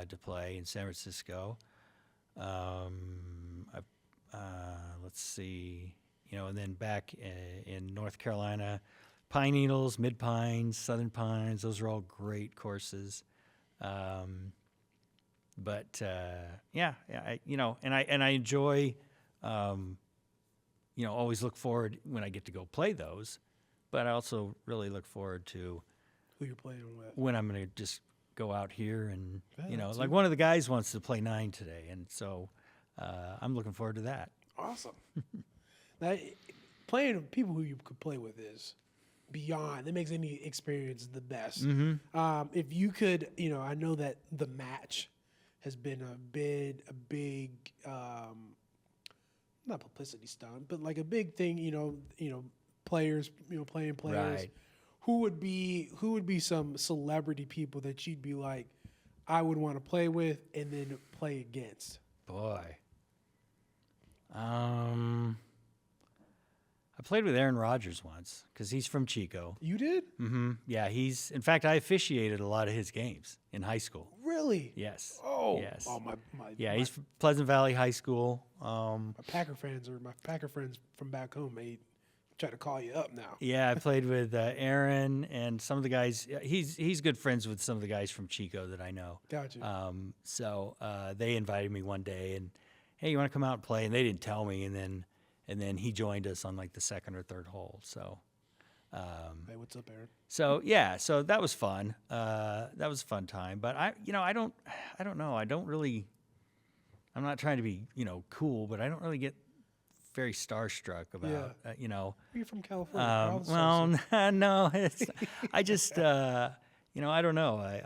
to play in San Francisco. Let's see, and then back in North Carolina, Pine Needles, Mid Pines, Southern Pines. Those are all great courses. But I enjoy, always look forward when I get to go play those. But I also really look forward to Who you're playing with? when I'm going to just go out here and, Yeah, like one of the guys wants to play 9 today. And so I'm looking forward to that. Awesome. Now, playing with people who you could play with is beyond. That makes any experience the best. If you could, I know that the match has been a big, not publicity stunt, but like a big thing. Players, playing players. Right. Who would be some celebrity people that you'd be like, I would want to play with and then play against? Boy. I played with Aaron Rodgers once because he's from Chico. You did? Yeah, in fact, I officiated a lot of his games in high school. Really? Yes. Oh, yes. Oh, Yeah, he's from Pleasant Valley High School. my Packer friends from back home. They try to call you up now. Yeah, I played with Aaron and some of the guys. He's good friends with some of the guys from Chico that I know. Gotcha. So they invited me one day and, hey, you want to come out and play? And they didn't tell me, and then he joined us on like the second or third hole. So Hey, what's up, Aaron? So yeah, so that was fun. That was a fun time. But I don't know. I'm not trying to be, cool, but I don't really get very starstruck about, You're from California. We're all well, associates. no, I just, I don't know.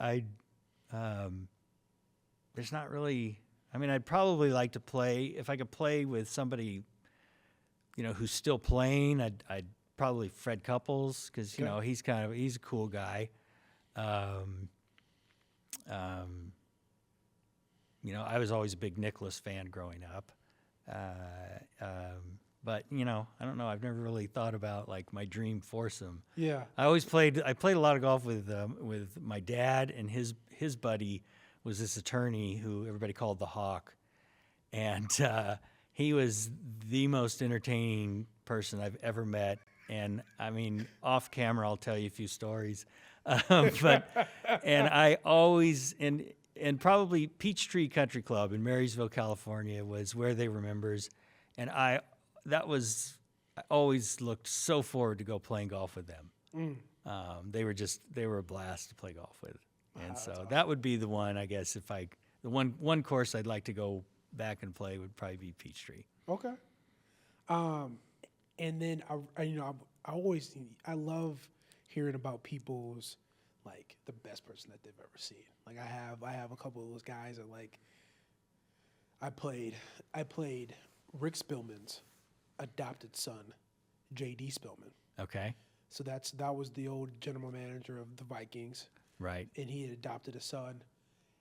There's not really, I'd probably like to play, if I could play with somebody, who's still playing, I'd probably Fred Couples, because, he's a cool guy. I was always a big Nicholas fan growing up. But I don't know. I've never really thought about like my dream foursome. Yeah. I played a lot of golf with my dad, and his buddy was this attorney who everybody called the Hawk, and he was the most entertaining person I've ever met. And off camera, I'll tell you a few stories. But I always and probably Peachtree Country Club in Marysville, California, was where they were members, and I always looked so forward to go playing golf with them. They were a blast to play golf with, and so awesome. that would be the one, I guess. If the one course I'd like to go back and play would probably be Peachtree. Okay. And then I love hearing about people's like the best person that they've ever seen. Like I have a couple of those guys that like I played Rick Spillman's adopted son, J.D. Spillman. Okay. So that was the old general manager of the Vikings, Right. and he had adopted a son.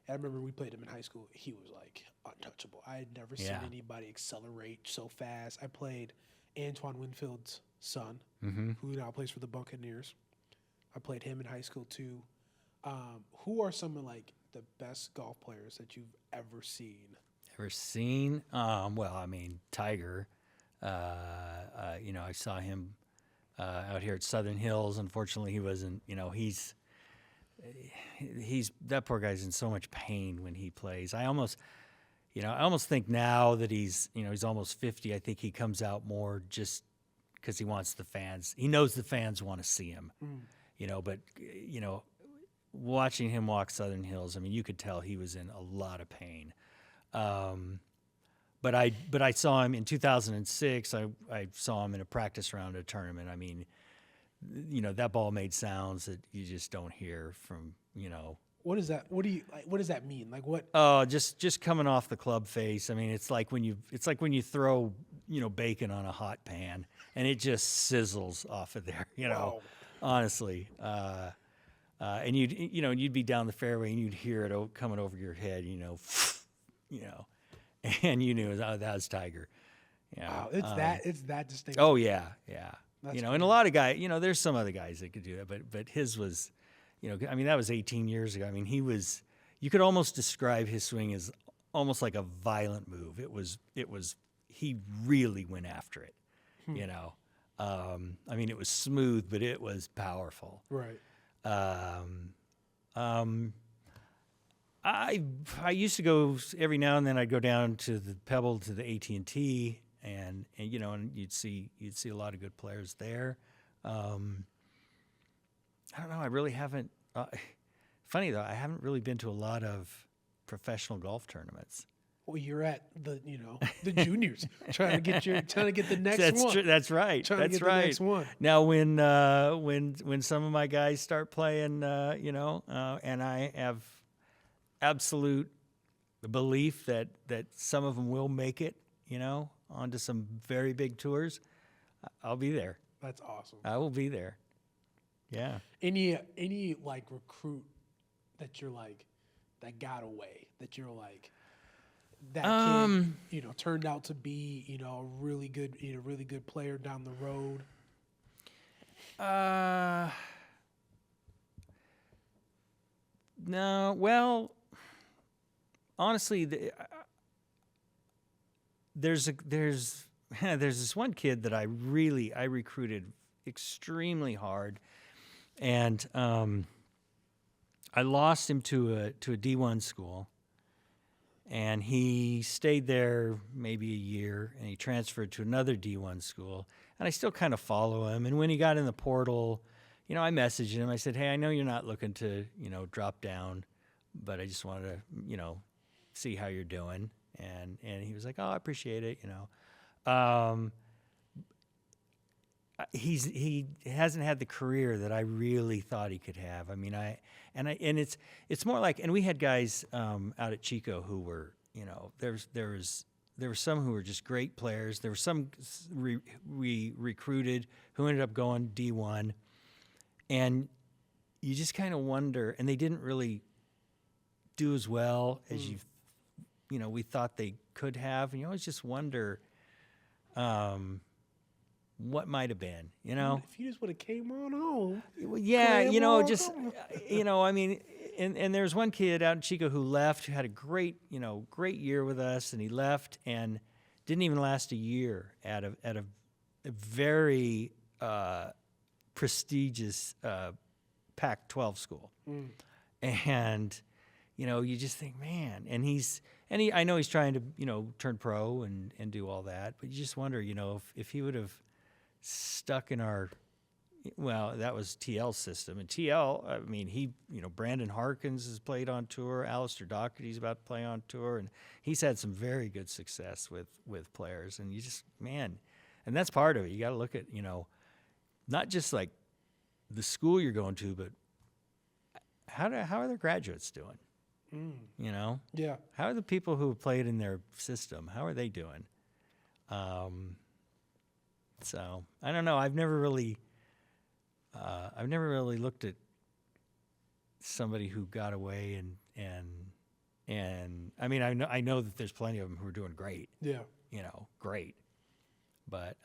I remember we played him in high school. He was like untouchable. I had never seen anybody accelerate so fast. I played Antoine Winfield's son, who now plays for the Buccaneers. I played him in high school too. Who are some of like the best golf players that you've ever seen? Ever seen? Well, Tiger. I saw him out here at Southern Hills. Unfortunately, he wasn't. He's that poor guy's in so much pain when he plays. I almost think now that he's almost 50. I think he comes out more just because he wants the fans. He knows the fans want to see him. But watching him walk Southern Hills, you could tell he was in a lot of pain. But I saw him in 2006. I saw him in a practice round at a tournament. That ball made sounds that you just don't hear from. What is that? What does that mean? Like what? Oh, just coming off the club face. it's like when you throw bacon on a hot pan and it just sizzles off of there. Wow. Honestly. And you'd be down the fairway and you'd hear it coming over your head. And you knew that was Tiger. Wow, it's that distinct. Oh yeah. That's And a lot of guys, there's some other guys that could do that, but his was, that was 18 years ago. You could almost describe his swing as almost like a violent move. It was he really went after it. It was smooth, but it was powerful. Right. I used to go every now and then. I'd go down to the Pebble to the AT&T, and you'd see a lot of good players there. I don't know. I really haven't. Funny though, I haven't really been to a lot of professional golf tournaments. Well, you're at the the juniors trying to get the next one. That's right. Trying That's to get right. the next one. Now, when some of my guys start playing, and I have absolute belief that some of them will make it, onto some very big tours, I'll be there. That's awesome. I will be there. Yeah. Any like recruit that you're like that got away that you're like that kid turned out to be a really good player down the road? No. Well, honestly, there's this one kid that I recruited extremely hard, and I lost him to a D1 school, And he stayed there maybe a year, and he transferred to another D1 school. And I still kind of follow him. And when he got in the portal, I messaged him. I said, hey, I know you're not looking to, drop down, but I just wanted to, see how you're doing. And he was like, oh, I appreciate it, He hasn't had the career that I really thought he could have. I mean, it's more like, and we had guys out at Chico who were, there were some who were just great players. There were some we recruited who ended up going D1, and you just kind of wonder. And they didn't really do as well as we thought they could have. And you always just wonder. What might have been, If you just would have came on home. Yeah, I mean, and there's one kid out in Chico who left, who had a great year with us, and he left and didn't even last a year at a very prestigious Pac-12 school. And, you just think, man, I know he's trying to, turn pro and do all that, but you just wonder, if he would have stuck in that was TL's system. And TL, I mean, Brandon Harkins has played on tour. Alistair Doherty's about to play on tour. And he's had some very good success with players. And you just, man, and that's part of it. You got to look at, not just like the school you're going to, but how are their graduates doing? Yeah. How are the people who have played in their system? How are they doing? So I don't know. I've never really looked at somebody who got away and I mean, I know that there's plenty of them who are doing great. Yeah. Great. But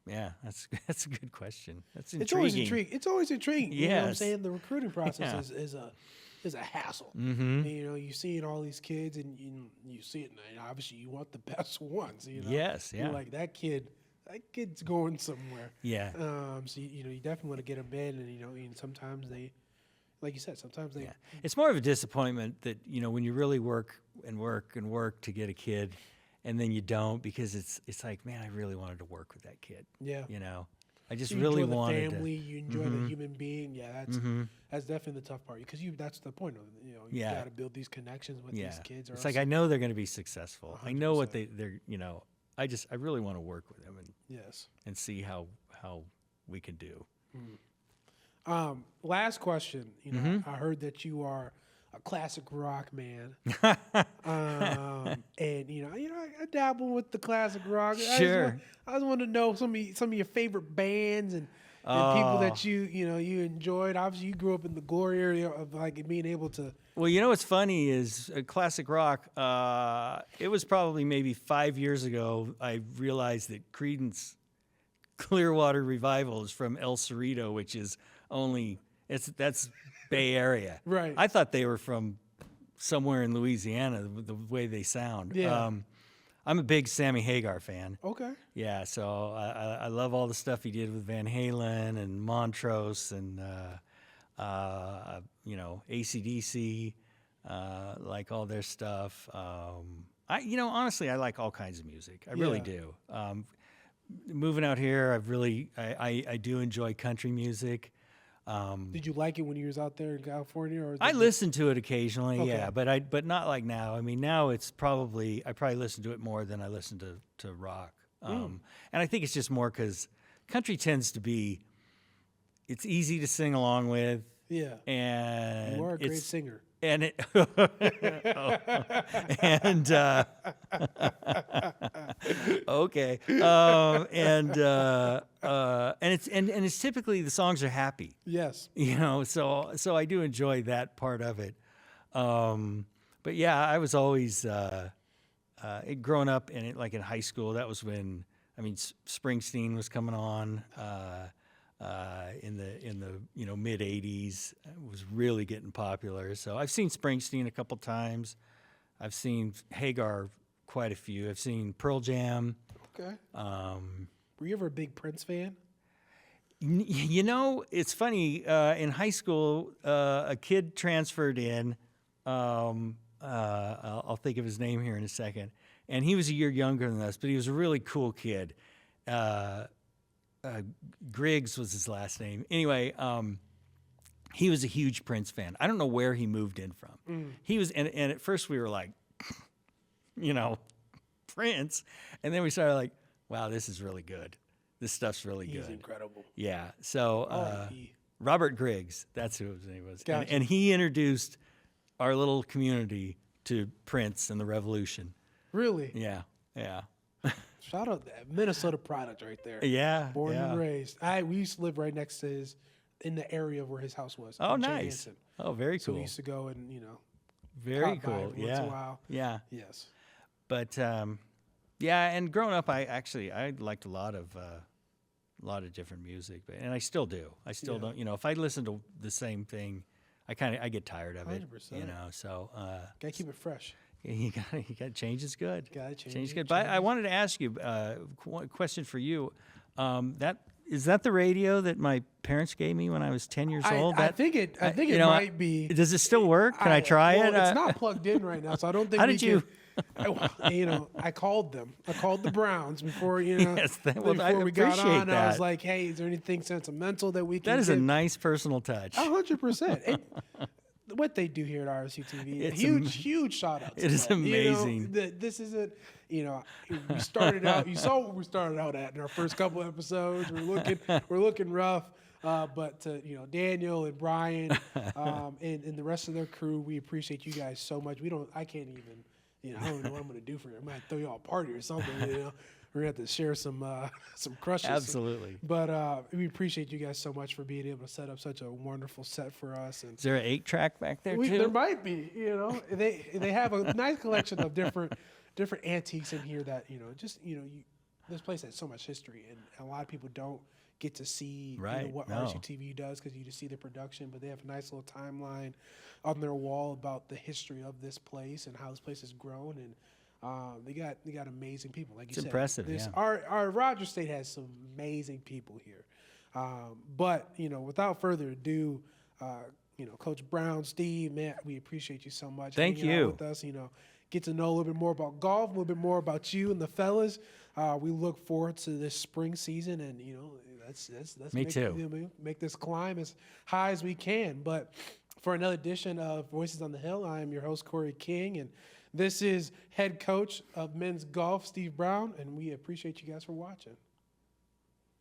yeah, that's a good question. That's intriguing. It's always intriguing. Yes. You know what I'm saying? The recruiting process is a hassle. Mm-hmm. You seeing all these kids, and you see it, and obviously you want the best ones. Yes, yeah. You're like, that kid's going somewhere. Yeah. So you definitely want to get them in, and sometimes they, like you said, Yeah. It's more of a disappointment that when you really work to get a kid, and then you don't, because it's like, man, I really wanted to work with that kid. Yeah. I just you really enjoy wanted the family, you enjoy Mm-hmm. the human being. Yeah, that's definitely the tough part, because that's the point of it. You got to build these connections with these kids. It's like, I know they're going to be successful. 100%. I know what they're. I really want to work with them and see how we can do. Last question. Mm-hmm. I heard that you are a classic rock man. And I dabble with the classic rock. Sure. I just want to know some of your favorite bands and people that you enjoyed. Obviously, you grew up in the glory area of like being able to. Well, what's funny is classic rock. It was probably maybe 5 years ago I realized that Creedence Clearwater Revival is from El Cerrito, which is that's Bay Area. Right. I thought they were from somewhere in Louisiana, the way they sound. Yeah. I'm a big Sammy Hagar fan. Okay. Yeah, so I love all the stuff he did with Van Halen and Montrose and AC/DC, like all their stuff. Honestly, I like all kinds of music. I really do. Moving out here, I do enjoy country music. Did you like it when you was out there in California? Or I listen to it occasionally, Okay. yeah, but not like now. I mean, now I probably listen to it more than I listen to rock. And I think it's just more because country tends to be, it's easy to sing along with. Yeah. And You are a great singer. And it okay, and it's typically the songs are happy. Yes. So I do enjoy that part of it. But yeah, I was always growing up in high school. That was when Springsteen was coming on. In the mid '80s, it was really getting popular. So I've seen Springsteen a couple times. I've seen Hagar quite a few. I've seen Pearl Jam. Okay. Were you ever a big Prince fan? It's funny. In high school, a kid transferred in I'll think of his name here in a second. And he was a year younger than us, but he was a really cool kid. Griggs was his last name. Anyway, he was a huge Prince fan. I don't know where he moved in from. He was, and at first we were like, Prince. And then we started like, wow, this is really good. This stuff's really good. He's incredible. Yeah. So Robert Griggs, that's who his name was. Gotcha. And he introduced our little community to Prince and the Revolution. Really? Yeah. Yeah. Shout out that Minnesota product right there. Yeah. Born yeah. and raised. We used to live right next to in the area where his house was. Oh, in nice. Chanhassen. Oh, very So cool. we used to go and, Very pop by cool. every once in a while. Yeah. Yes. But yeah, and growing up, I liked a lot of different music, and I still do. I still don't. If I listen to the same thing, I get tired of it. 100%. So Gotta keep it fresh. you got change is good. Gotta change Change is it, good. But I wanted to ask you one question for you. Is that the radio that my parents gave me when I was 10 years old? I think it might be. Does it still work? Can I try it? It's not plugged in right now, so I don't think. How did you? I called them. I called the Browns before Yes, before I we got appreciate on. I was that. like, "Hey, is there anything sentimental that we can?" That is a get? nice personal touch. 100%. What they do here at RSU TV, It's huge shout out. It is amazing. This isn't. We started out. You saw what we started out at in our first couple episodes. We're looking rough. But to Daniel and Brian and the rest of their crew, we appreciate you guys so much. I can't even. I don't know what I'm gonna do for you. I might throw y'all a party or something. We're gonna have to share some crushes. Absolutely. But we appreciate you guys so much for being able to set up such a wonderful set for us. And Is there an 8-track back there too? there might be. They have a nice collection of different antiques in here that this place has so much history, and a lot of people don't get to see what RSU TV does because you just see the production, but they have a nice little timeline on their wall about the history of this place and how this place has grown, and they got amazing people. Like you said, impressive. Our Rogers State has some amazing people here, but without further ado, Coach Brown, Steve, man, we appreciate you so much. Thank hanging out you. with us. Get to know a little bit more about golf, a little bit more about you and the fellas. We look forward to this spring season, and let's make this climb as high as we can. But for another edition of Voices on the Hill, I am your host Corey King, and this is head coach of men's golf Steve Brown, and we appreciate you guys for watching.